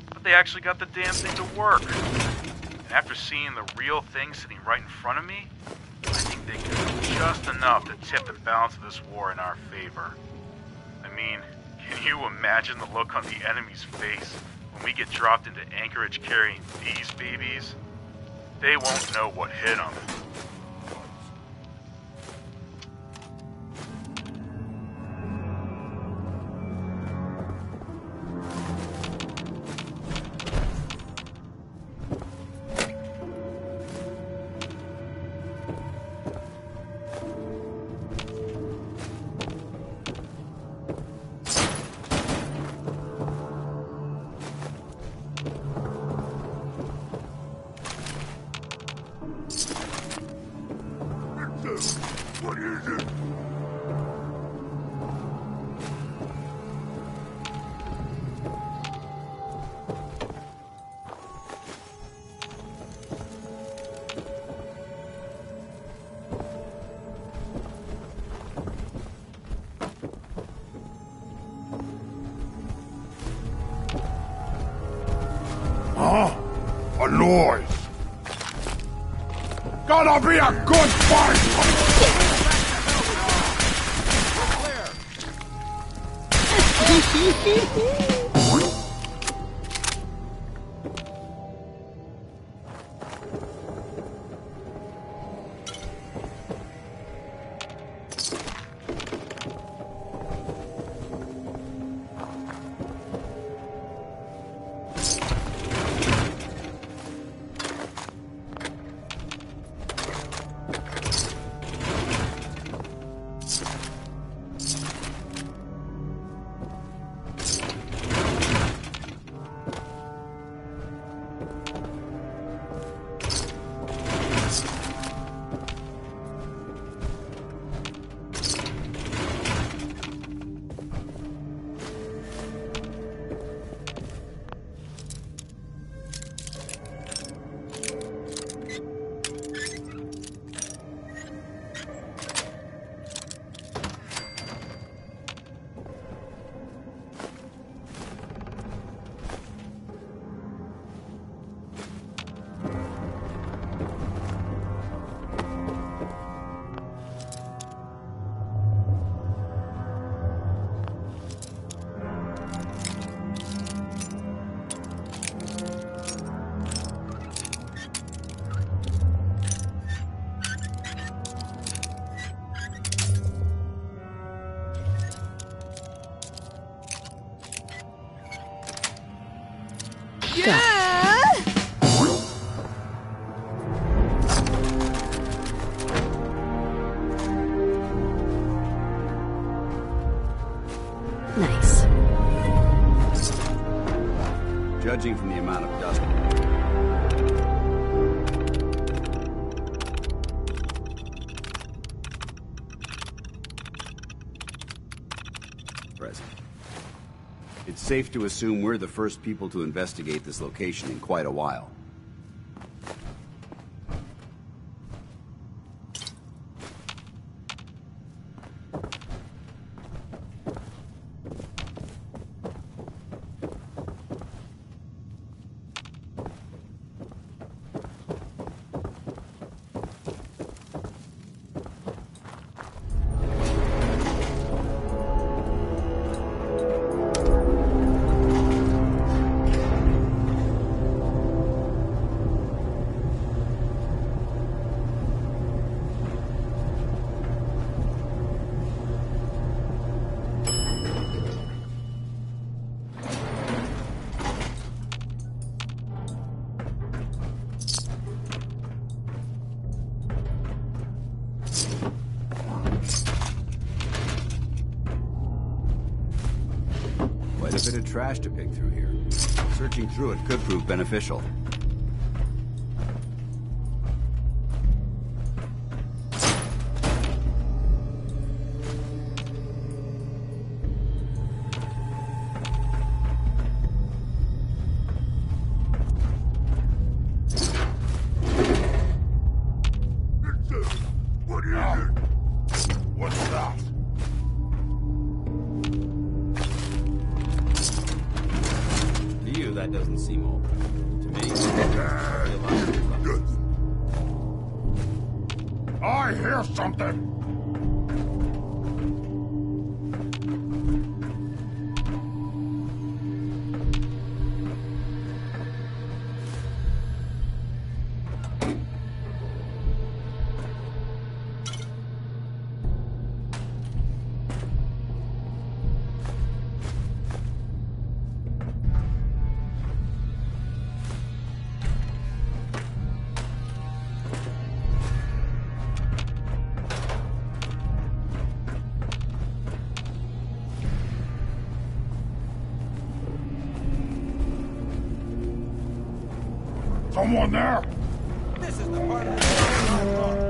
But they actually got the damn thing to work. And after seeing the real thing sitting right in front of me, I think they could do just enough to tip the balance of this war in our favor. I mean, can you imagine the look on the enemy's face when we get dropped into Anchorage carrying these babies? They won't know what hit them. What is it? Huh? A noise. Gotta be a good fight! Nice. Judging from the amount of dust. Present. It's safe to assume we're the first people to investigate this location in quite a while. There's a bit of trash to pick through here. Searching through it could prove beneficial. That doesn't seem open. To me, I hear something! Someone there? This is the part of the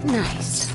Nice.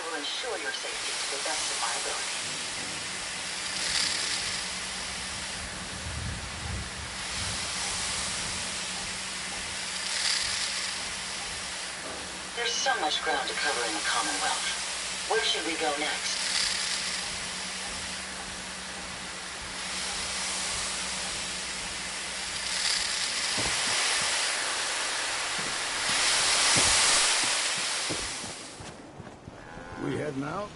will ensure your safety to the best of my ability. There's so much ground to cover in the Commonwealth. Where should we go next? We heading out?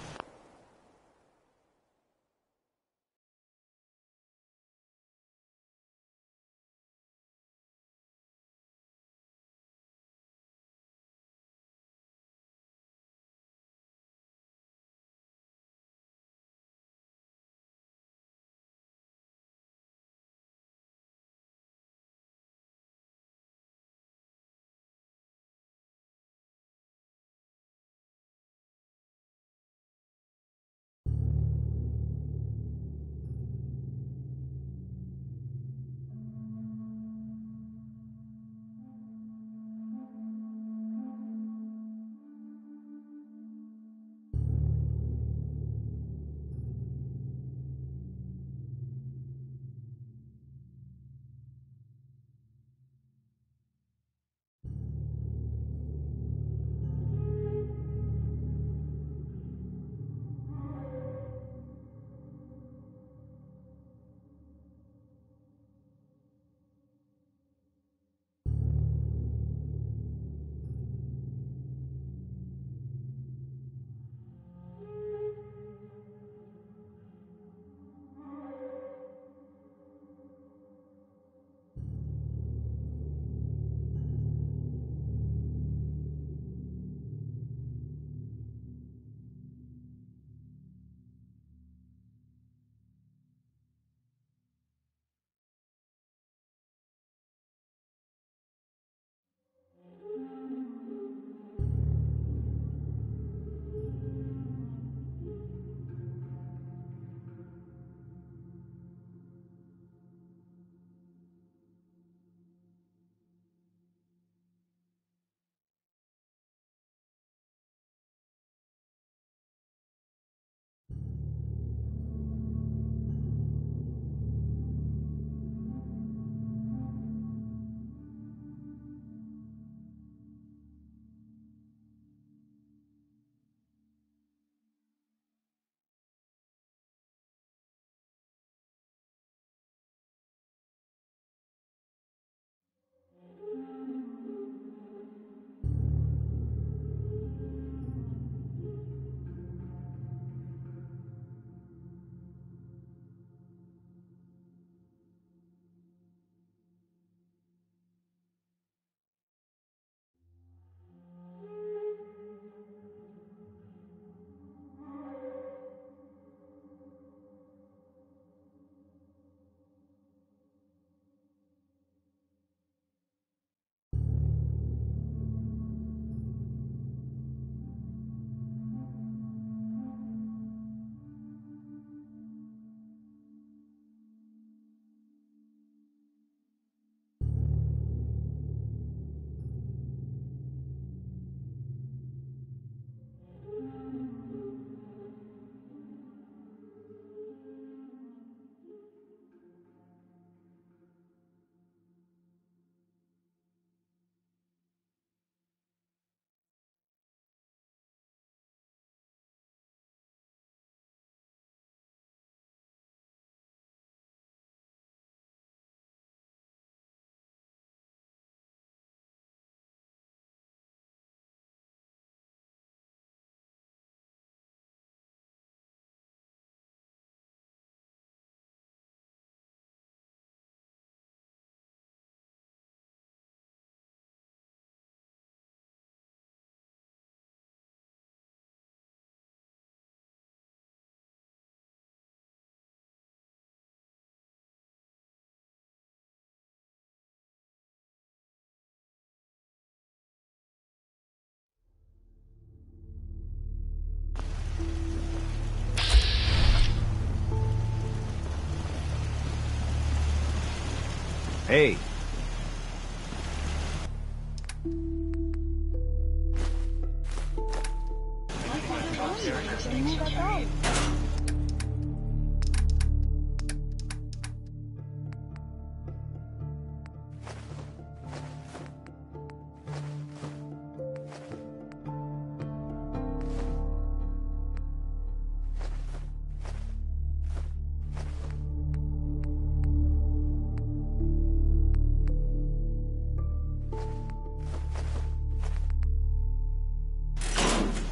Hey.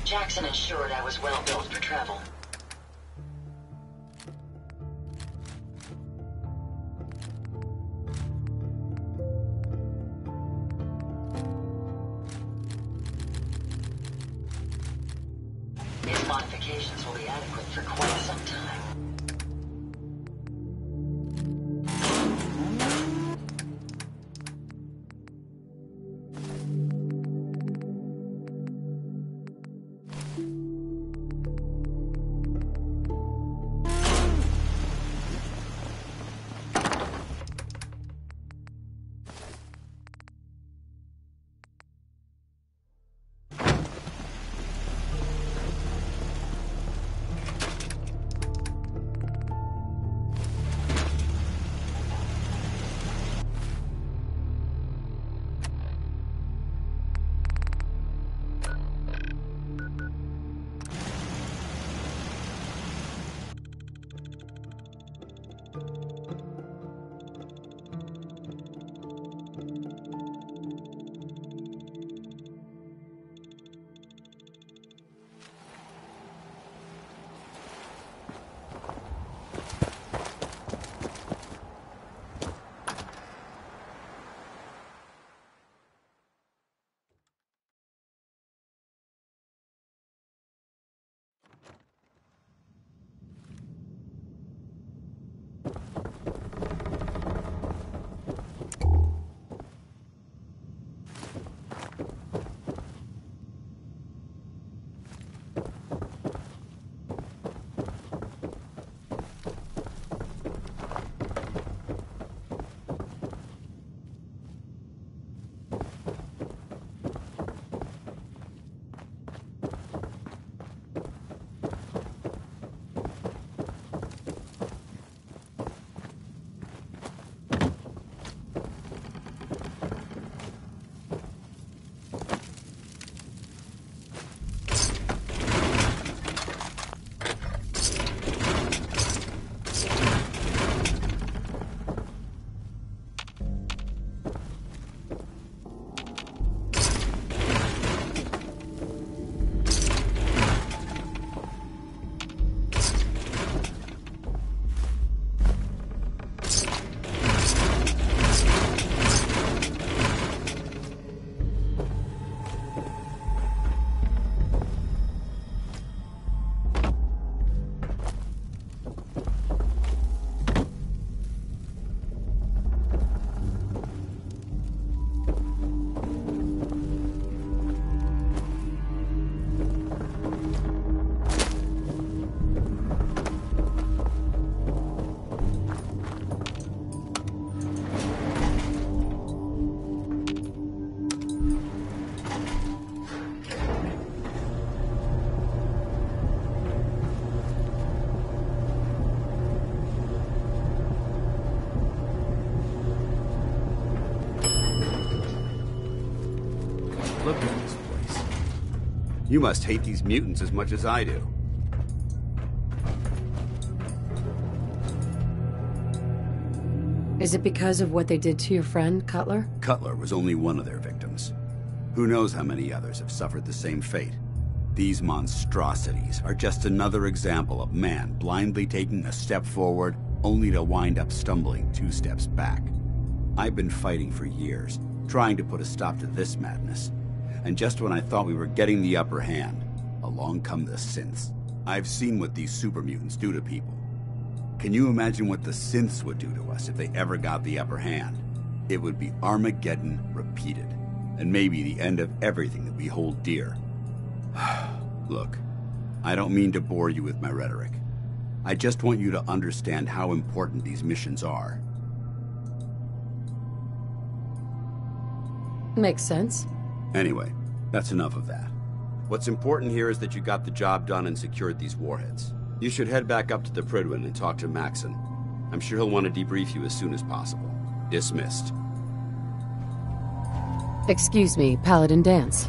Jackson ensured I was well built for travel. These modifications will be adequate for quite some time. Look at this place. You must hate these mutants as much as I do. Is it because of what they did to your friend, Cutler? Cutler was only one of their victims. Who knows how many others have suffered the same fate? These monstrosities are just another example of man blindly taking a step forward, only to wind up stumbling 2 steps back. I've been fighting for years, trying to put a stop to this madness. And just when I thought we were getting the upper hand, along come the synths. I've seen what these super mutants do to people. Can you imagine what the synths would do to us if they ever got the upper hand? It would be Armageddon repeated, and maybe the end of everything that we hold dear. Look, I don't mean to bore you with my rhetoric. I just want you to understand how important these missions are. Makes sense. Anyway, that's enough of that. What's important here is that you got the job done and secured these warheads. You should head back up to the Prydwen and talk to Maxon. I'm sure he'll want to debrief you as soon as possible. Dismissed. Excuse me, Paladin Dance.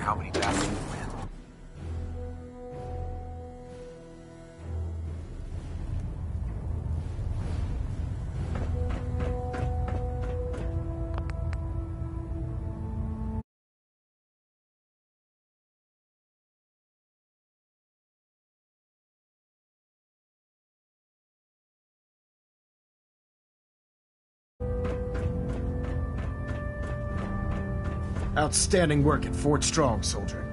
how many battles you win. Outstanding work at Fort Strong, soldier.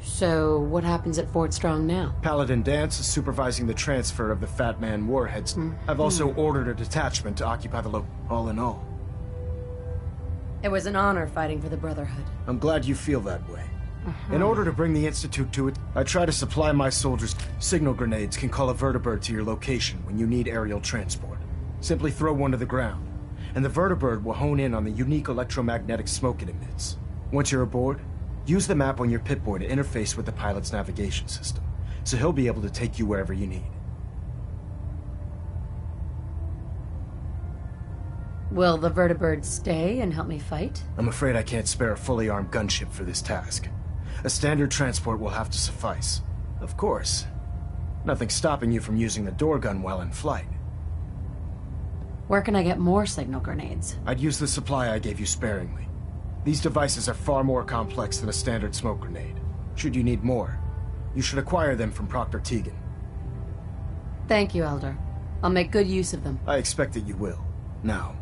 So, what happens at Fort Strong now? Paladin Dance is supervising the transfer of the Fat Man warheads. I've also ordered a detachment to occupy the all in all. It was an honor fighting for the Brotherhood. I'm glad you feel that way. In order to bring the Institute to it, I try to supply my soldiers. Signal grenades can call a vertibird to your location when you need aerial transport. Simply throw one to the ground, and the vertibird will hone in on the unique electromagnetic smoke it emits. Once you're aboard, use the map on your Pip-Boy to interface with the pilot's navigation system, so he'll be able to take you wherever you need. Will the vertibird stay and help me fight? I'm afraid I can't spare a fully armed gunship for this task. A standard transport will have to suffice. Of course, nothing stopping you from using the door gun while in flight. Where can I get more signal grenades? I'd use the supply I gave you sparingly. These devices are far more complex than a standard smoke grenade. Should you need more, you should acquire them from Proctor Tegan. Thank you, Elder. I'll make good use of them. I expect that you will. Now,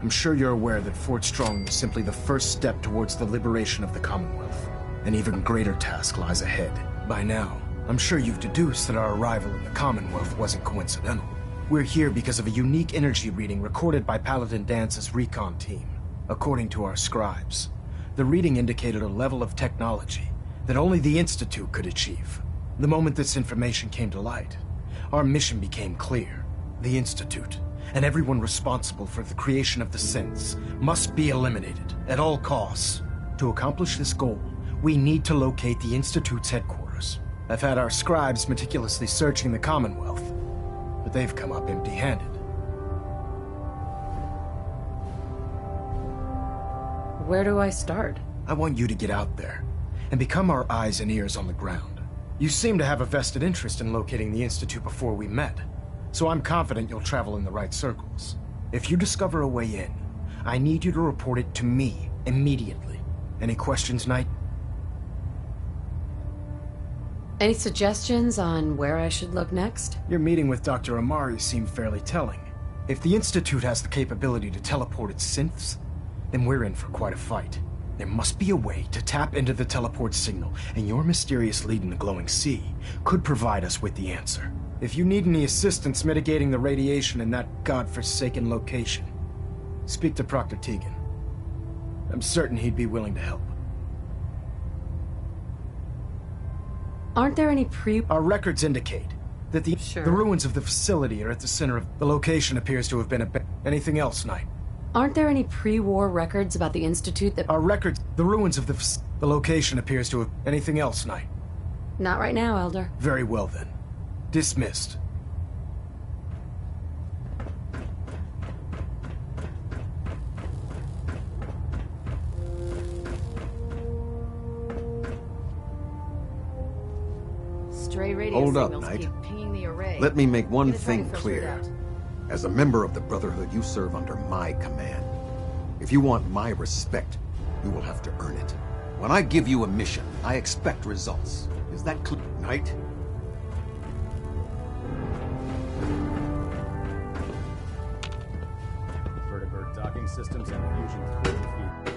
I'm sure you're aware that Fort Strong was simply the first step towards the liberation of the Commonwealth. An even greater task lies ahead. By now, I'm sure you've deduced that our arrival in the Commonwealth wasn't coincidental. We're here because of a unique energy reading recorded by Paladin Dance's recon team. According to our scribes, the reading indicated a level of technology that only the Institute could achieve. The moment this information came to light, our mission became clear. The Institute, and everyone responsible for the creation of the synths, must be eliminated at all costs. To accomplish this goal, we need to locate the Institute's headquarters. I've had our scribes meticulously searching the Commonwealth, but they've come up empty-handed. Where do I start? I want you to get out there and become our eyes and ears on the ground. You seem to have a vested interest in locating the Institute before we met, so I'm confident you'll travel in the right circles. If you discover a way in, I need you to report it to me immediately. Any questions, Knight? Any suggestions on where I should look next? Your meeting with Dr. Amari seemed fairly telling. If the Institute has the capability to teleport its synths, then we're in for quite a fight. There must be a way to tap into the teleport signal, and your mysterious lead in the glowing sea could provide us with the answer. If you need any assistance mitigating the radiation in that godforsaken location, speak to Proctor Tegan. I'm certain he'd be willing to help. Aren't there any Our records indicate that the ruins of the facility are at the center of... The location appears to have been Anything else, Knight? Aren't there any pre-war records about the Institute that... Our records... The ruins of the location appears to have... Anything else, Knight? Not right now, Elder. Very well, then. Dismissed. Stray radio Hold up, signals Knight. keep pinging the array. Let me make one Gonna try thing to filter it clear. out. As a member of the Brotherhood, you serve under my command. If you want my respect, you will have to earn it. When I give you a mission, I expect results. Is that clear, Knight? Vertibird docking systems and fusion clear to feed.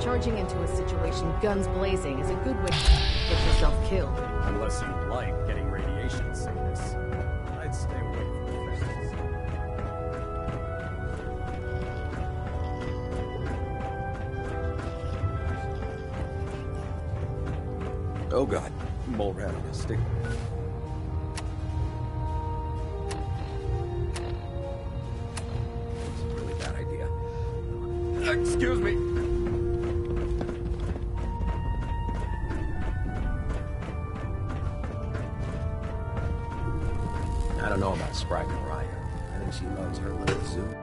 Charging into a situation guns blazing is a good way to get yourself killed. Unless you like getting radiation sickness. I'd stay away from the fence. Oh god, mole rat on his stick. Excuse me. I don't know about Sprite Mariah. I think she loves her little zoo.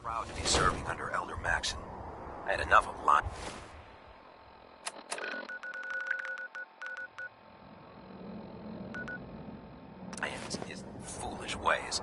Proud to be serving under Elder Maxon. I had enough of lying. I am his foolish ways.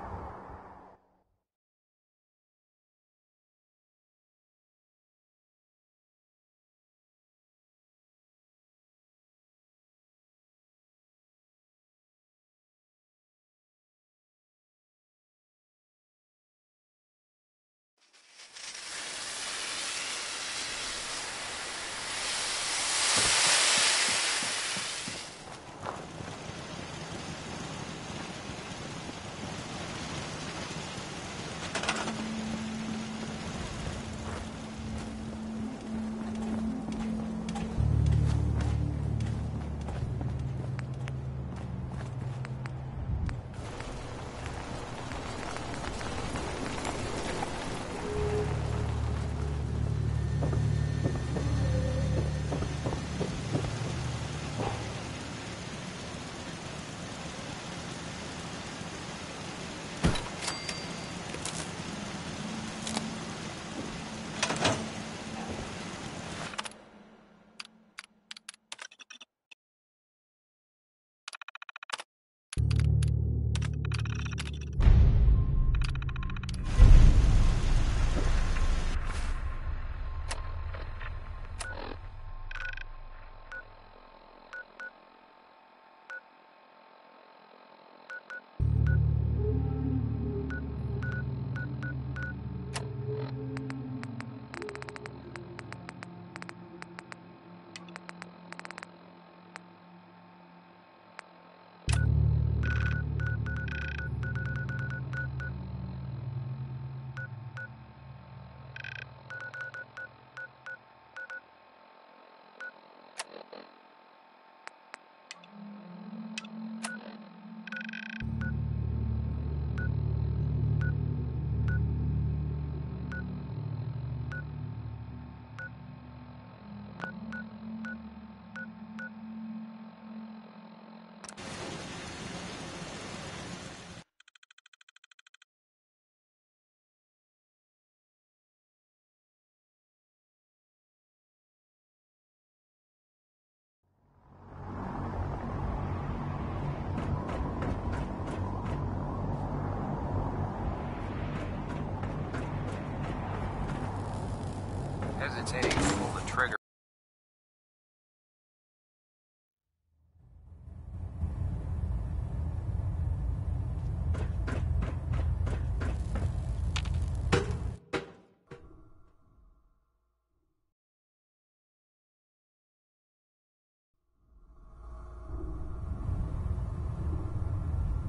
Hesitating to pull the trigger.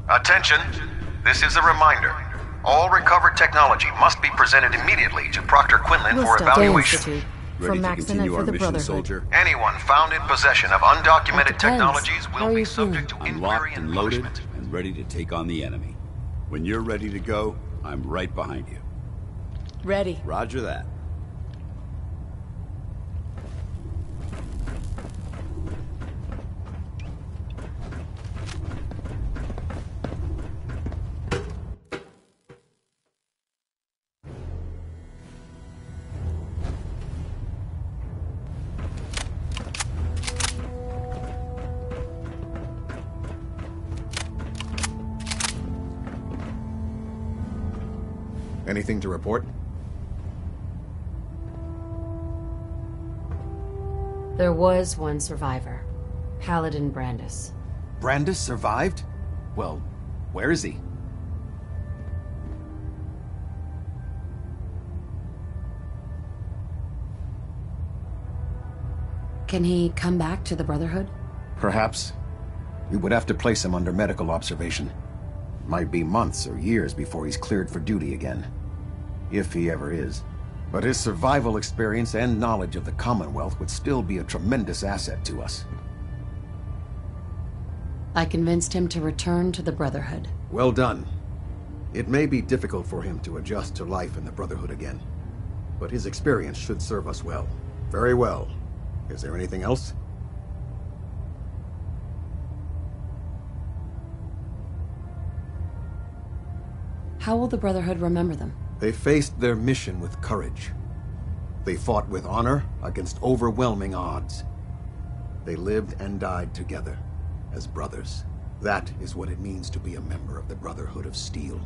Attention! This is a reminder. All recovered technology must be presented immediately to Proctor Quinlan for evaluation. For Maxon and for the Brotherhood. Soldier? Anyone found in possession of undocumented technologies will be subject to inquiry Unlocked and and loaded punishment. and ready to take on the enemy. When you're ready to go, I'm right behind you. Ready. Roger that. Anything to report? There was one survivor. Paladin Brandis. Brandis survived? Well, where is he? Can he come back to the Brotherhood? Perhaps. We would have to place him under medical observation. Might be months or years before he's cleared for duty again. If he ever is. But his survival experience and knowledge of the Commonwealth would still be a tremendous asset to us. I convinced him to return to the Brotherhood. Well done. It may be difficult for him to adjust to life in the Brotherhood again, but his experience should serve us well. Very well. Is there anything else? How will the Brotherhood remember them? They faced their mission with courage. They fought with honor against overwhelming odds. They lived and died together, as brothers. That is what it means to be a member of the Brotherhood of Steel.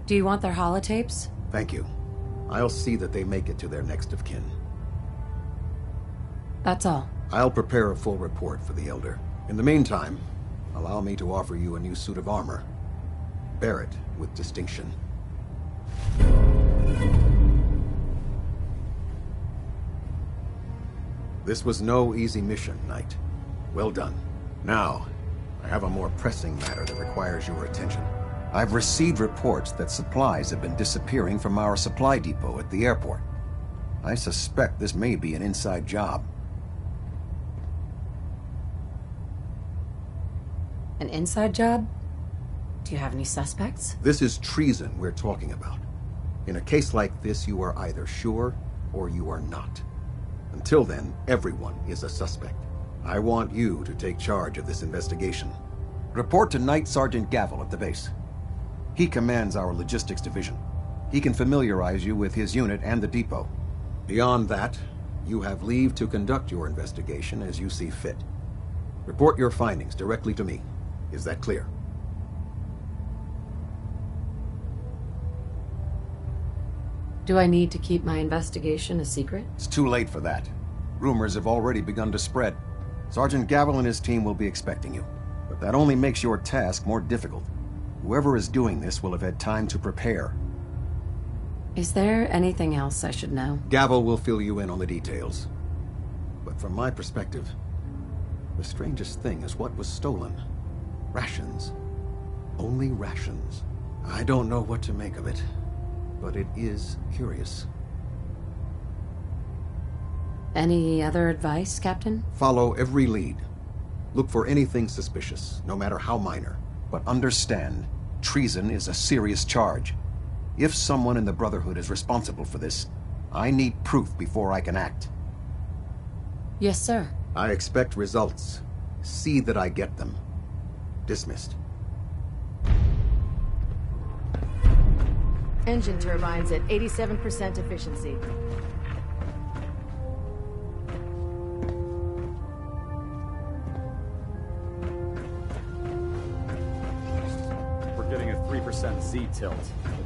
Do you want their holotapes? Thank you. I'll see that they make it to their next of kin. That's all. I'll prepare a full report for the Elder. In the meantime, allow me to offer you a new suit of armor. Bear it with distinction. This was no easy mission, Knight. Well done. Now, I have a more pressing matter that requires your attention. I've received reports that supplies have been disappearing from our supply depot at the airport. I suspect this may be an inside job. An inside job? Do you have any suspects? This is treason we're talking about. In a case like this, you are either sure or you are not. Until then, everyone is a suspect. I want you to take charge of this investigation. Report to Night Sergeant Gavel at the base. He commands our logistics division. He can familiarize you with his unit and the depot. Beyond that, you have leave to conduct your investigation as you see fit. Report your findings directly to me. Is that clear? Do I need to keep my investigation a secret? It's too late for that. Rumors have already begun to spread. Sergeant Gavel and his team will be expecting you. But that only makes your task more difficult. Whoever is doing this will have had time to prepare. Is there anything else I should know? Gavel will fill you in on the details. But from my perspective, the strangest thing is what was stolen. Rations. Only rations. I don't know what to make of it, but it is curious. Any other advice, Captain? Follow every lead. Look for anything suspicious, no matter how minor. But understand, treason is a serious charge. If someone in the Brotherhood is responsible for this, I need proof before I can act. Yes, sir. I expect results. See that I get them. Dismissed. Engine turbines at 87% efficiency. We're getting a 3% Z-tilt.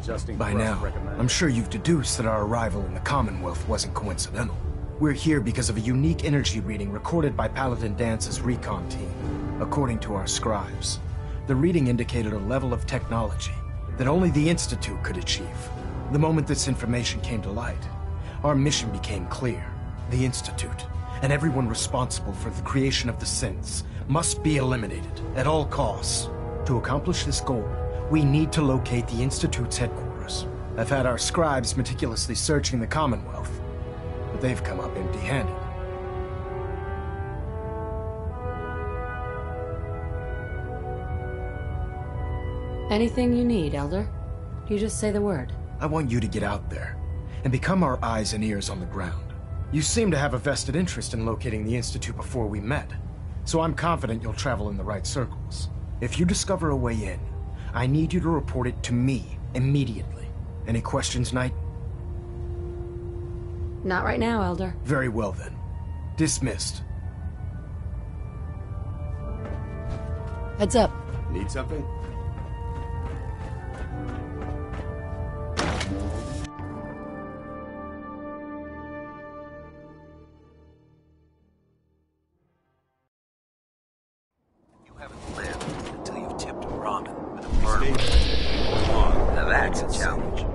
Adjusting By now, I'm sure you've deduced that our arrival in the Commonwealth wasn't coincidental. We're here because of a unique energy reading recorded by Paladin Dance's recon team. According to our scribes, the reading indicated a level of technology that only the Institute could achieve. The moment this information came to light, our mission became clear. The Institute, and everyone responsible for the creation of the synths, must be eliminated at all costs. To accomplish this goal, we need to locate the Institute's headquarters. I've had our scribes meticulously searching the Commonwealth, but they've come up empty-handed. Anything you need, Elder? You just say the word. I want you to get out there and become our eyes and ears on the ground. You seem to have a vested interest in locating the Institute before we met, so I'm confident you'll travel in the right circles. If you discover a way in, I need you to report it to me immediately. Any questions, Knight? Not right now, Elder. Very well then. Dismissed. Heads up. Need something? That's a challenge.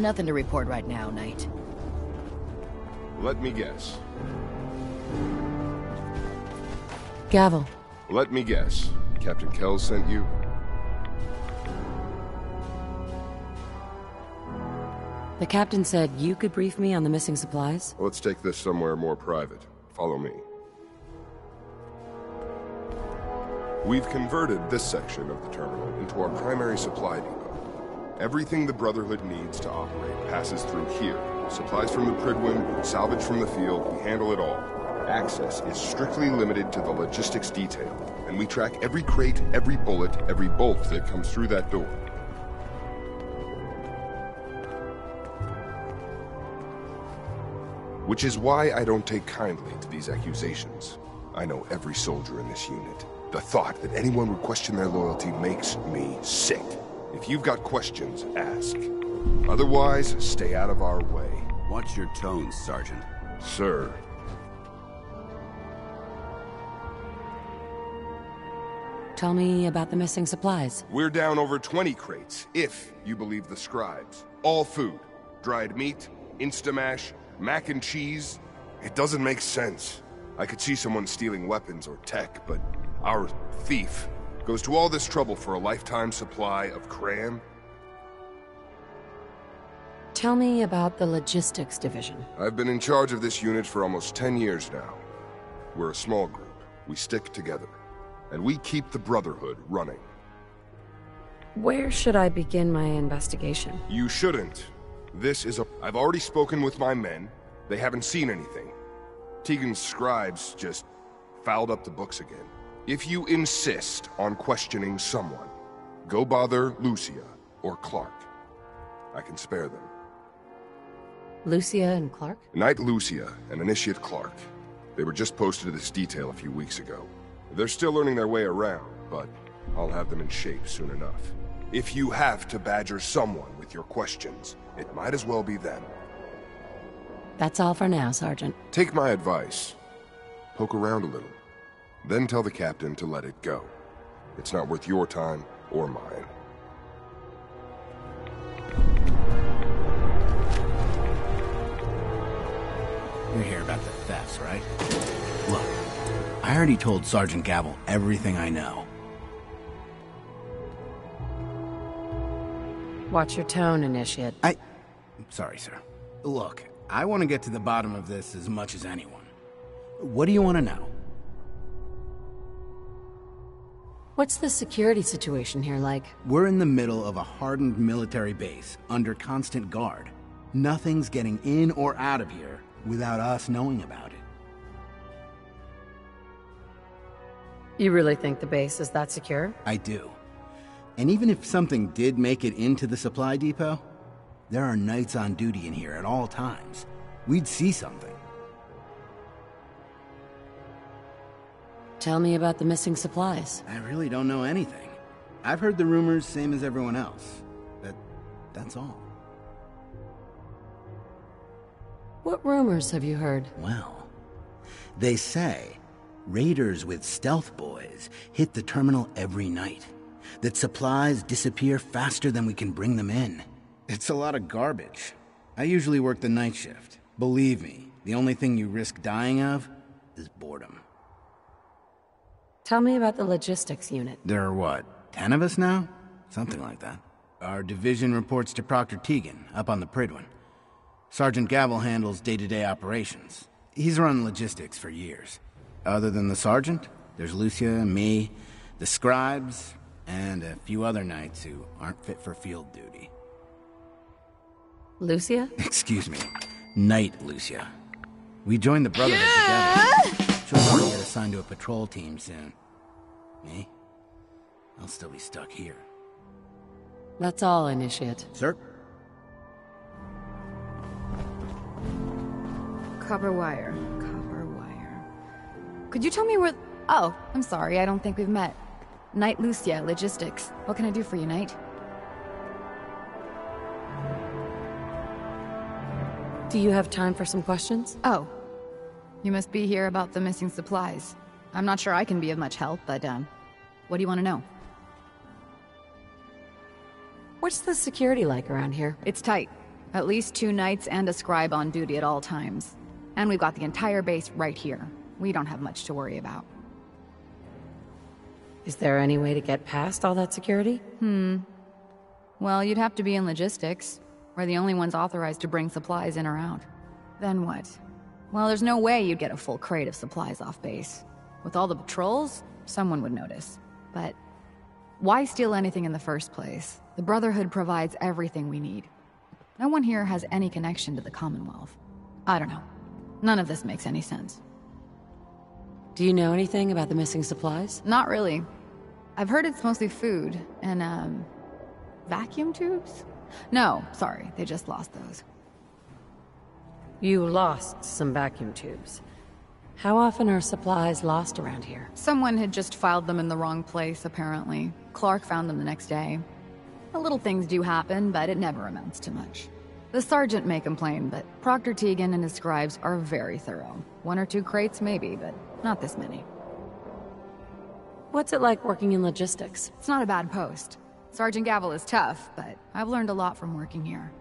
Nothing to report right now, Knight. Let me guess. Gavel. Let me guess. Captain Kells sent you? The captain said you could brief me on the missing supplies? Let's take this somewhere more private. Follow me. We've converted this section of the terminal into our primary supply depot. Everything the Brotherhood needs to operate passes through here. Supplies from the Prydwen, salvage from the field, we handle it all. Access is strictly limited to the logistics detail, and we track every crate, every bullet, every bolt that comes through that door. Which is why I don't take kindly to these accusations. I know every soldier in this unit. The thought that anyone would question their loyalty makes me sick. If you've got questions, ask. Otherwise, stay out of our way. Watch your tone, Sergeant. Sir. Tell me about the missing supplies. We're down over 20 crates, if you believe the scribes. All food. Dried meat, Instamash, mac and cheese. It doesn't make sense. I could see someone stealing weapons or tech, but our thief goes to all this trouble for a lifetime supply of cram? Tell me about the logistics division. I've been in charge of this unit for almost 10 years now. We're a small group. We stick together. And we keep the Brotherhood running. Where should I begin my investigation? You shouldn't. I've already spoken with my men. They haven't seen anything. Tegan's scribes just fouled up the books again. If you insist on questioning someone, go bother Lucia or Clark. I can spare them. Lucia and Clark? Knight Lucia and Initiate Clark. They were just posted to this detail a few weeks ago. They're still learning their way around, but I'll have them in shape soon enough. If you have to badger someone with your questions, it might as well be them. That's all for now, Sergeant. Take my advice. Poke around a little. Then tell the captain to let it go. It's not worth your time or mine. You hear about the thefts, right? Look, I already told Sergeant Gavel everything I know. Watch your tone, Initiate. Sorry, sir. Look, I want to get to the bottom of this as much as anyone. What do you want to know? What's the security situation here like? We're in the middle of a hardened military base, under constant guard. Nothing's getting in or out of here without us knowing about it. You really think the base is that secure? I do. And even if something did make it into the supply depot, there are knights on duty in here at all times. We'd see something. Tell me about the missing supplies. I really don't know anything. I've heard the rumors, same as everyone else. But that's all. What rumors have you heard? Well, they say raiders with stealth boys hit the terminal every night. That supplies disappear faster than we can bring them in. It's a lot of garbage. I usually work the night shift. Believe me, the only thing you risk dying of is boredom. Tell me about the logistics unit. There are what, 10 of us now? Something like that. Our division reports to Proctor Tegan, up on the Prydwen. Sergeant Gavel handles day-to-day operations. He's run logistics for years. Other than the sergeant, there's Lucia, me, the scribes, and a few other knights who aren't fit for field duty. Lucia? Excuse me. Knight Lucia. We joined the Brotherhood together. She'll probably get assigned to a patrol team soon. Me? I'll still be stuck here. That's all, Initiate. Sir? Copper wire. Copper wire. Could you tell me where... Oh, I'm sorry, I don't think we've met. Knight Lucia, Logistics. What can I do for you, Knight? Do you have time for some questions? Oh. You must be here about the missing supplies. I'm not sure I can be of much help, but, what do you want to know? What's the security like around here? It's tight. At least 2 knights and a scribe on duty at all times. And we've got the entire base right here. We don't have much to worry about. Is there any way to get past all that security? Well, you'd have to be in logistics. We're the only ones authorized to bring supplies in or out. Then what? Well, there's no way you'd get a full crate of supplies off base. With all the patrols, someone would notice. But why steal anything in the first place? The Brotherhood provides everything we need. No one here has any connection to the Commonwealth. I don't know. None of this makes any sense. Do you know anything about the missing supplies? Not really. I've heard it's mostly food and, vacuum tubes? No, sorry, they just lost those. You lost some vacuum tubes. How often are supplies lost around here? Someone had just filed them in the wrong place, apparently. Clark found them the next day. The little things do happen, but it never amounts to much. The sergeant may complain, but Proctor Tegan and his scribes are very thorough. 1 or 2 crates maybe, but not this many. What's it like working in logistics? It's not a bad post. Sergeant Gavel is tough, but I've learned a lot from working here.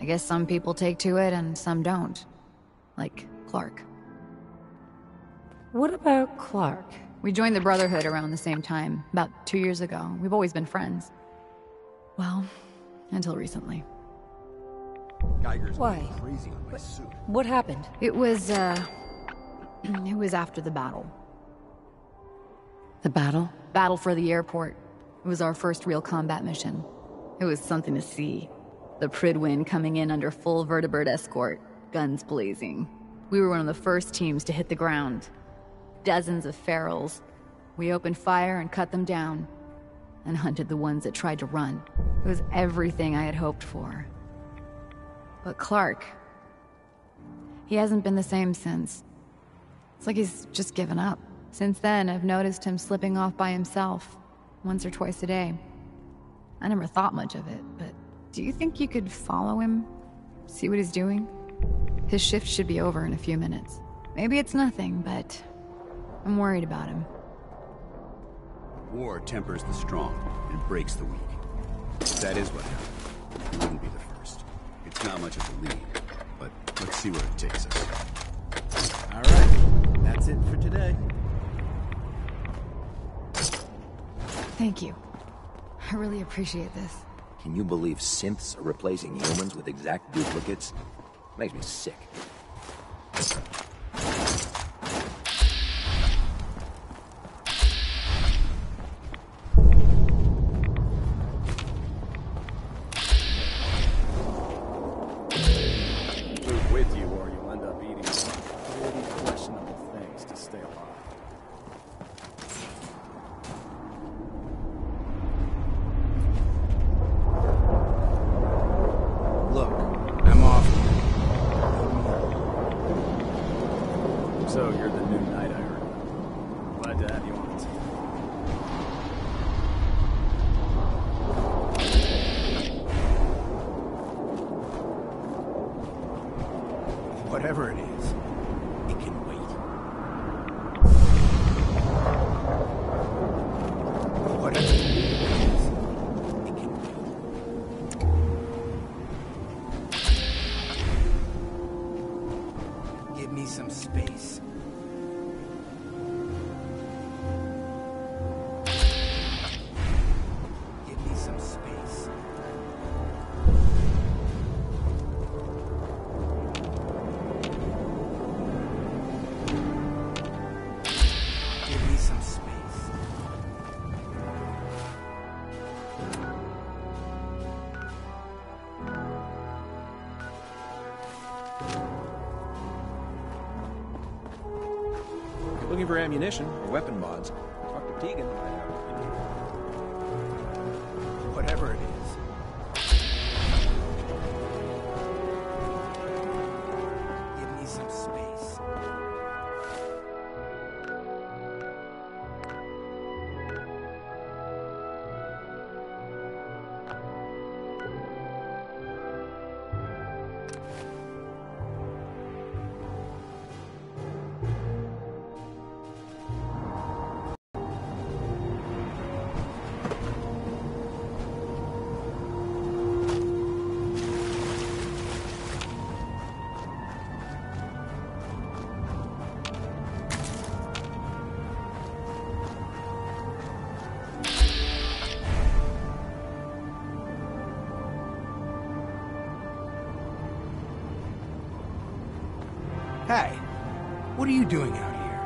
I guess some people take to it and some don't. Like Clark. What about Clark? We joined the Brotherhood around the same time, about 2 years ago. We've always been friends. Well, until recently. Geiger's Why? Crazy on my suit. What happened? It was after the battle. The battle? Battle for the airport. It was our first real combat mission. It was something to see. The Pridwin coming in under full vertebrate escort, guns blazing. We were one of the first teams to hit the ground. Dozens of ferals. We opened fire and cut them down, and hunted the ones that tried to run. It was everything I had hoped for. But Clark, he hasn't been the same since. It's like he's just given up. Since then, I've noticed him slipping off by himself, once or twice a day. I never thought much of it, but do you think you could follow him? See what he's doing? His shift should be over in a few minutes. Maybe it's nothing, but I'm worried about him. War tempers the strong and breaks the weak. That is what happened. You wouldn't be the first. It's not much of a lead, but let's see where it takes us. All right, that's it for today. Thank you. I really appreciate this. Can you believe synths are replacing humans with exact duplicates? Makes me sick. Move with you or you end up eating pretty questionable things to stay alive. Look, I'm off. So you're the new knight, I heard. Glad to have you on the team. Whatever it is, it can wait. Whatever it is, it can wait. Give me some space. Give me some space. Give me some space. If you're looking for ammunition or weapon mods, talk to Tegan to find out. Whatever it is. Give me some space. Hey, what are you doing out here?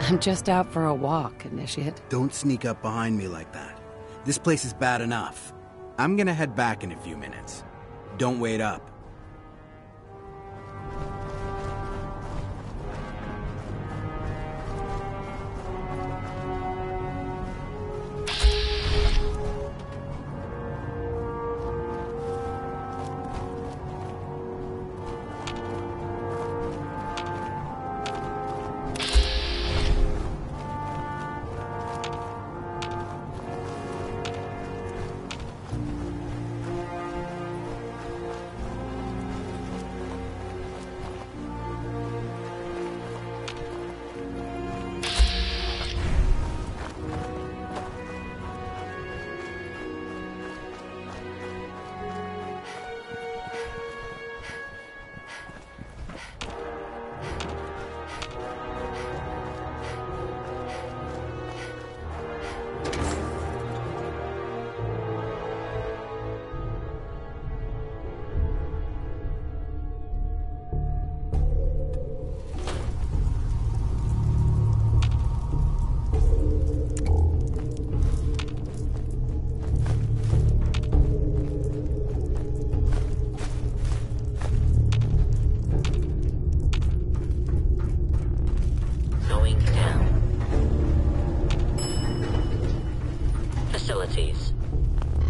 I'm just out for a walk, Initiate. Don't sneak up behind me like that. This place is bad enough. I'm gonna head back in a few minutes. Don't wait up.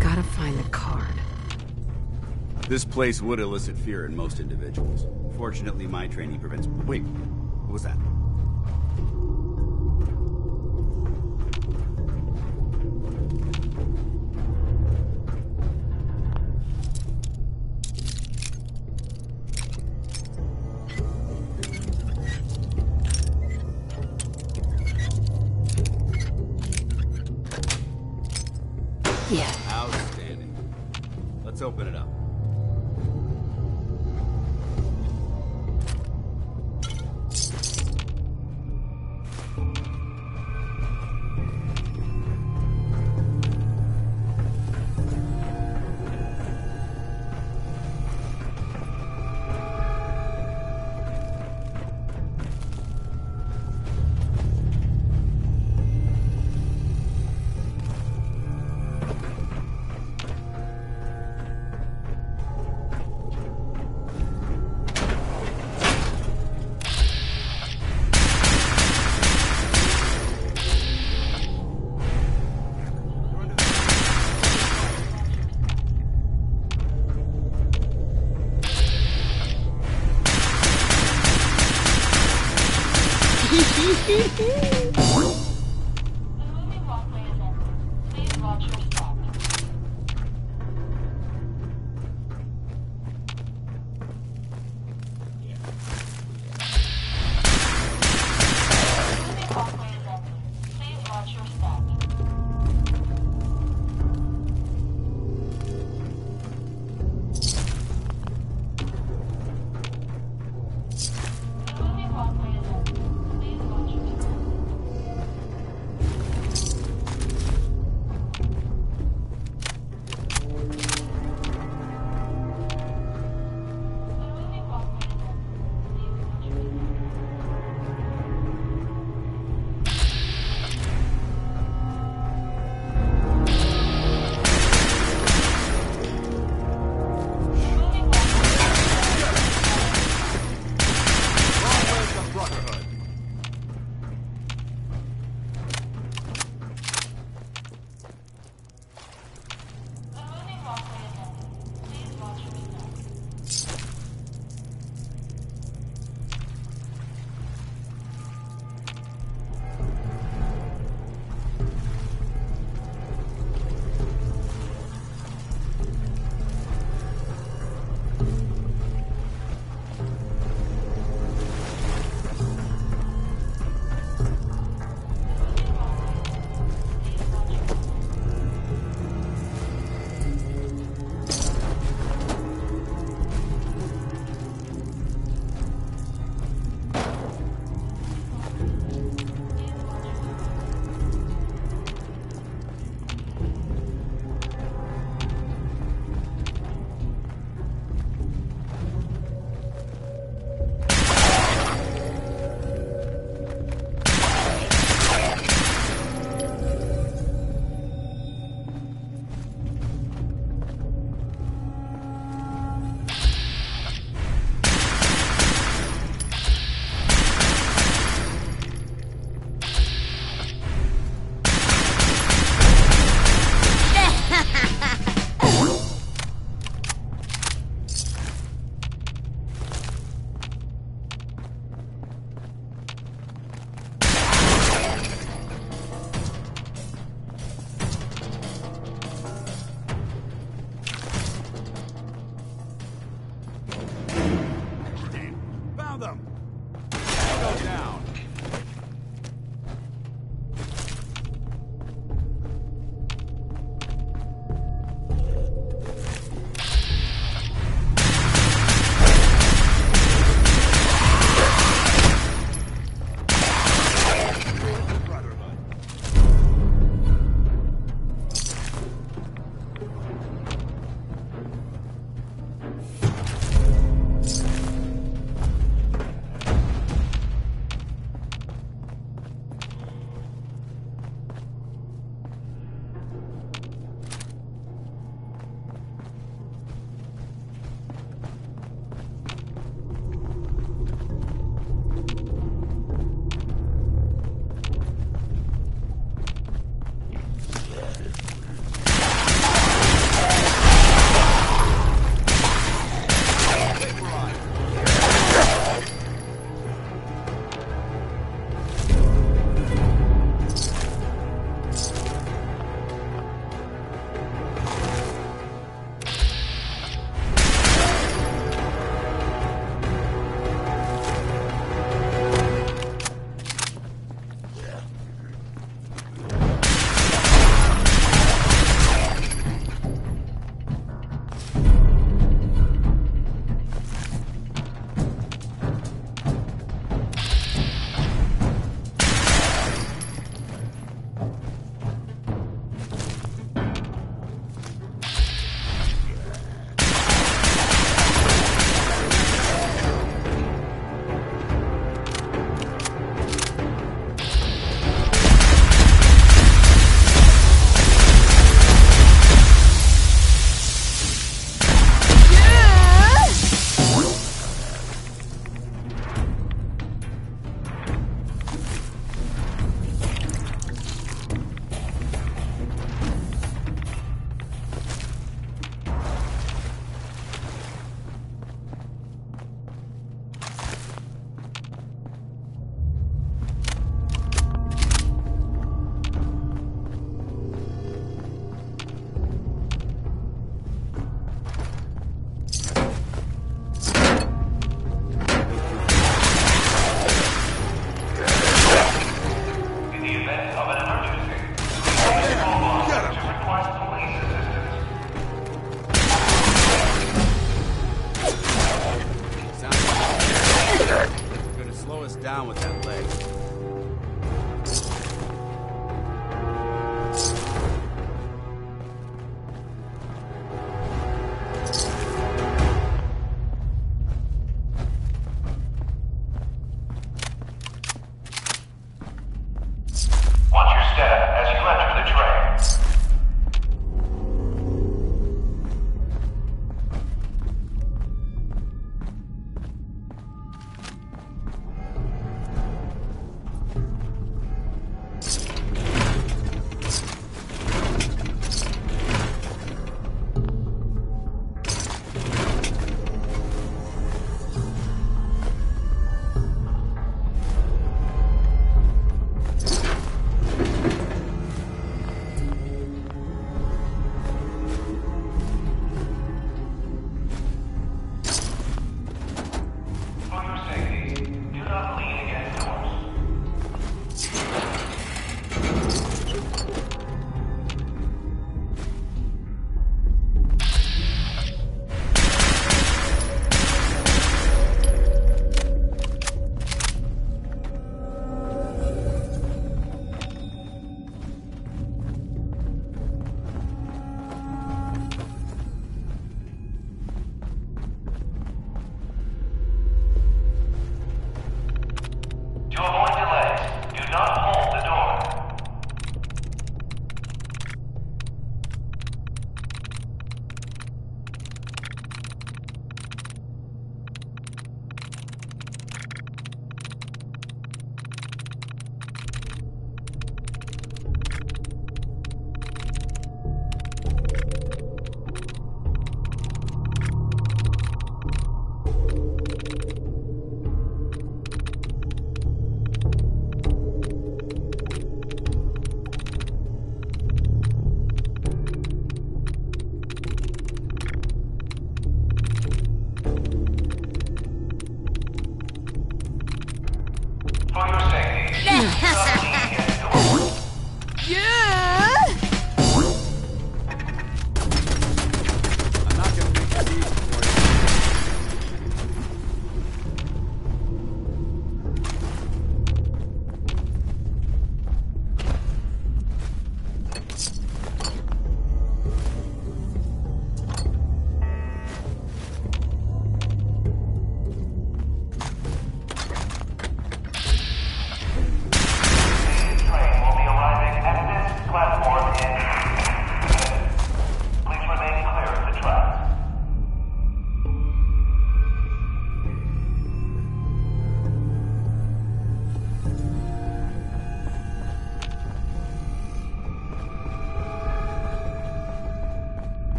Gotta find the card. This place would elicit fear in most individuals. Fortunately, my training prevents... Wait, what was that? Yeah. Outstanding. Let's open it up.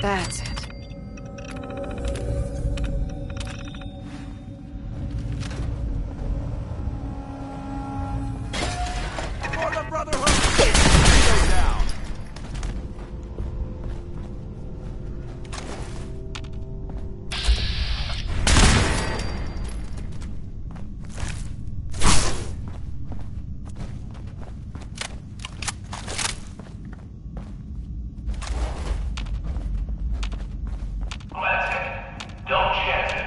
That's it. For the Brotherhood! Go down! Don't chance it.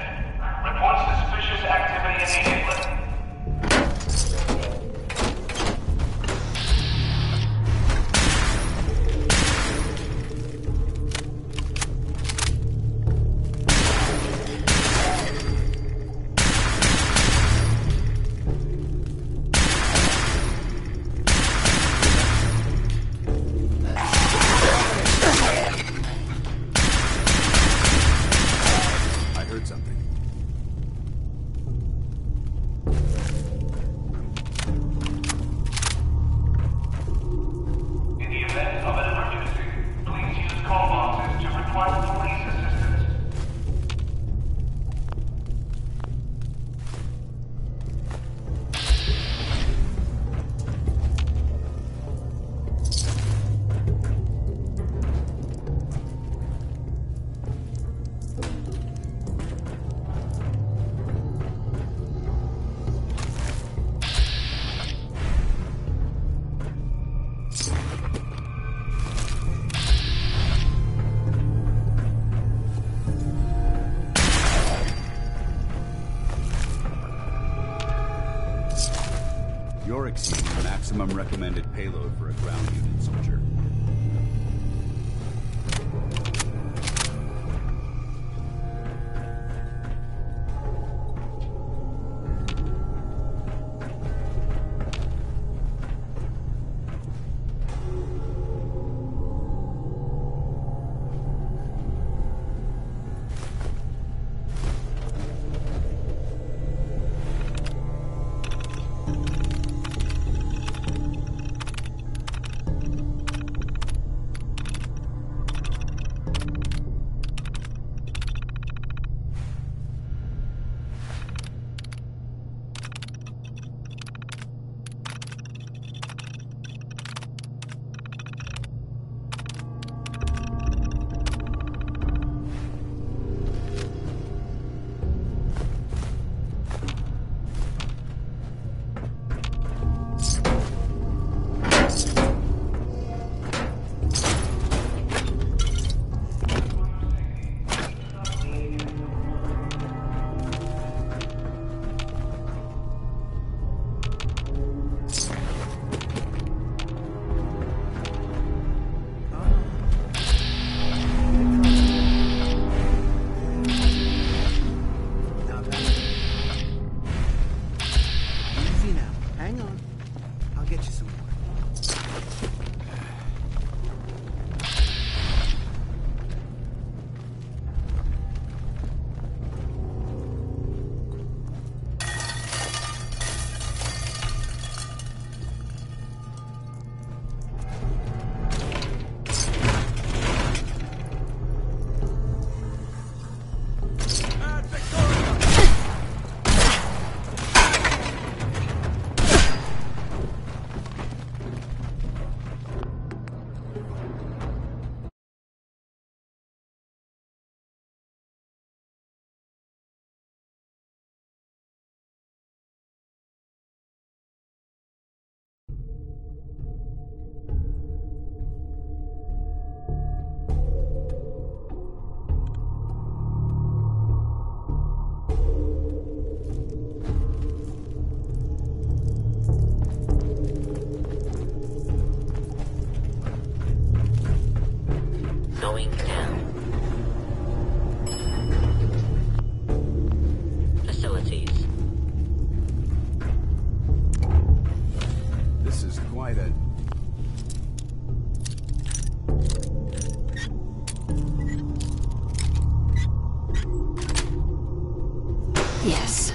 Report suspicious activity immediately. I heard something. In the event of an emergency, please use call boxes to request police assistance. You're exceeding the maximum recommended payload for a ground unit, soldier. Going down. Facilities. This is quite a... Yes.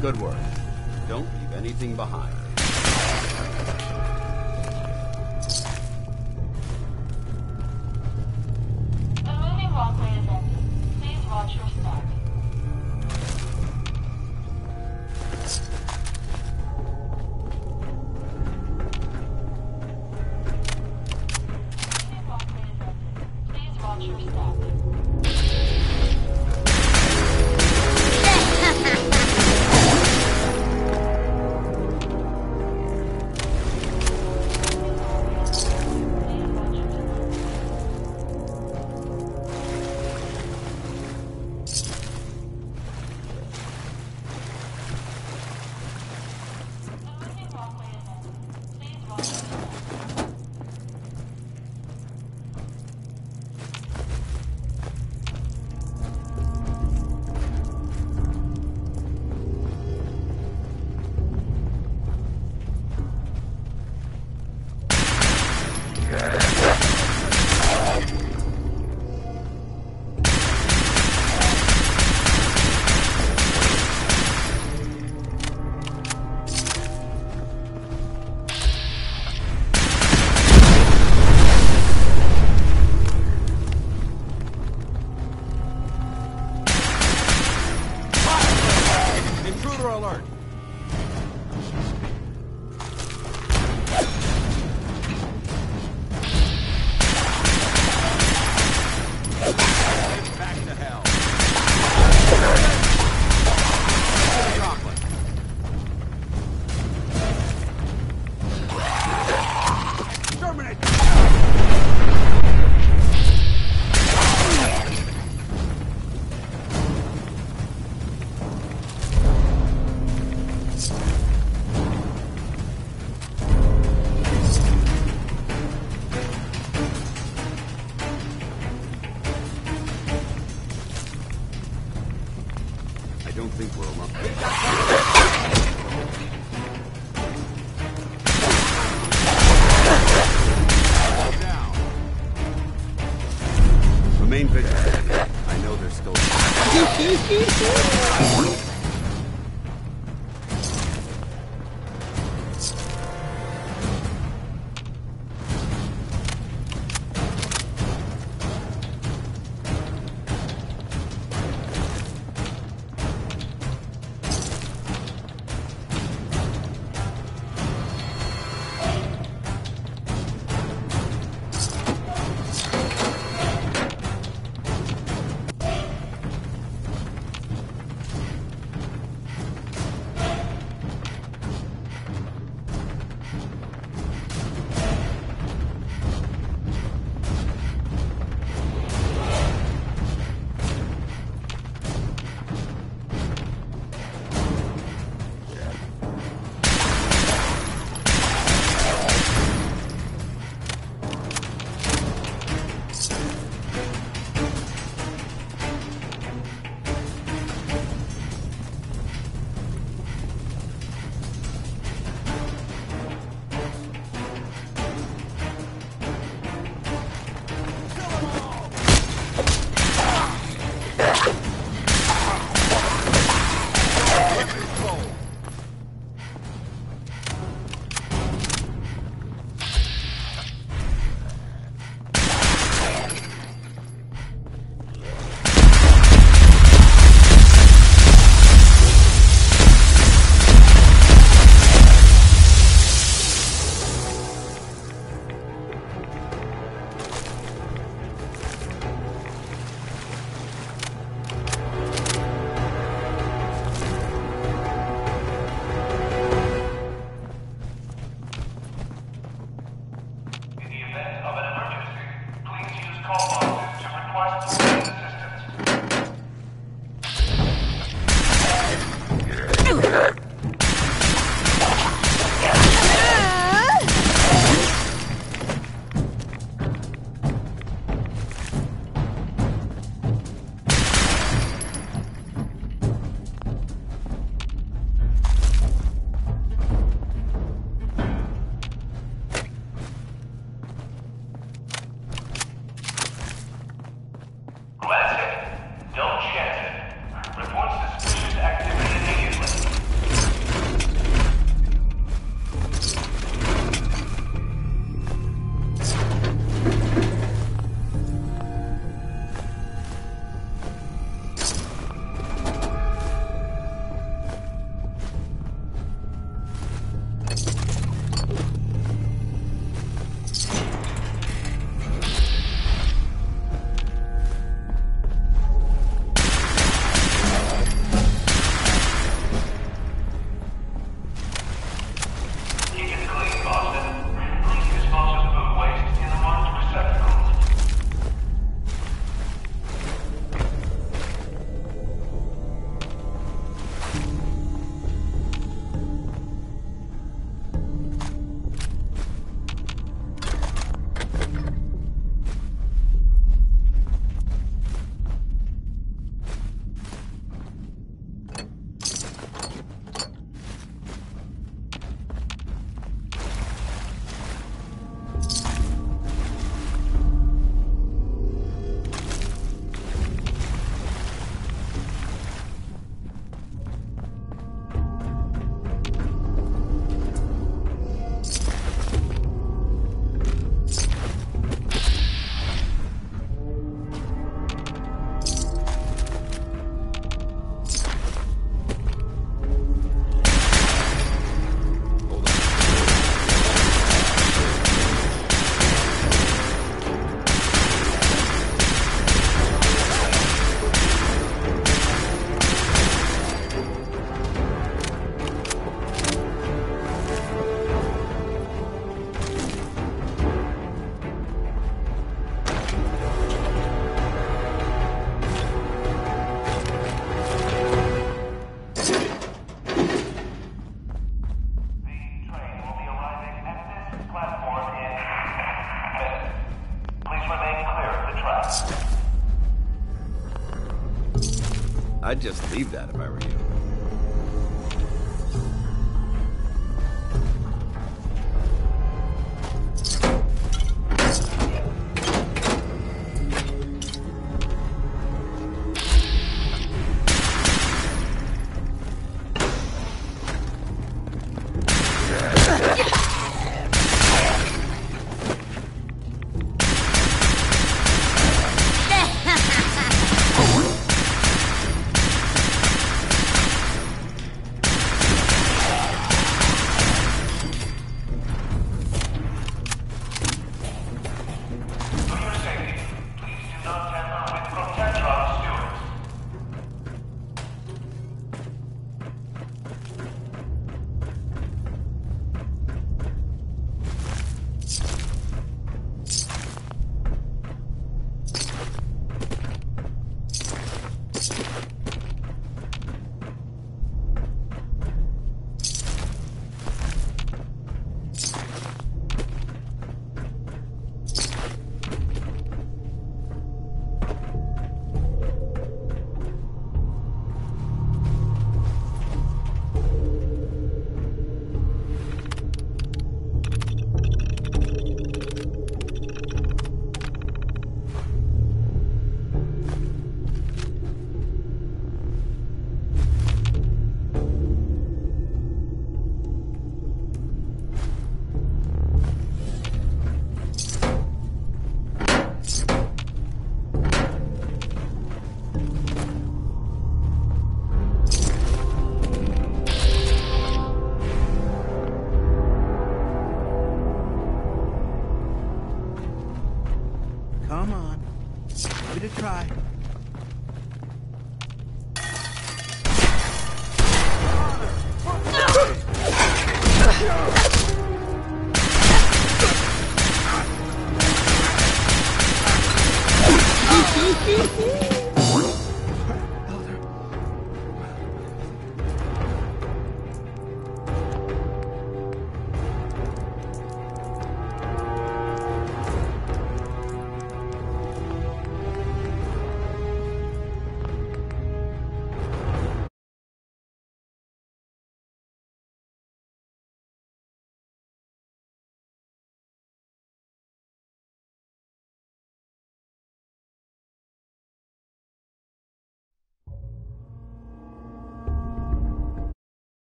Good work. Don't leave anything behind. The moving walkway is empty. Please watch your step. Please watch your step. I don't think we're alone. Remain vigilant. I know there's still... I'd just leave that if I were you.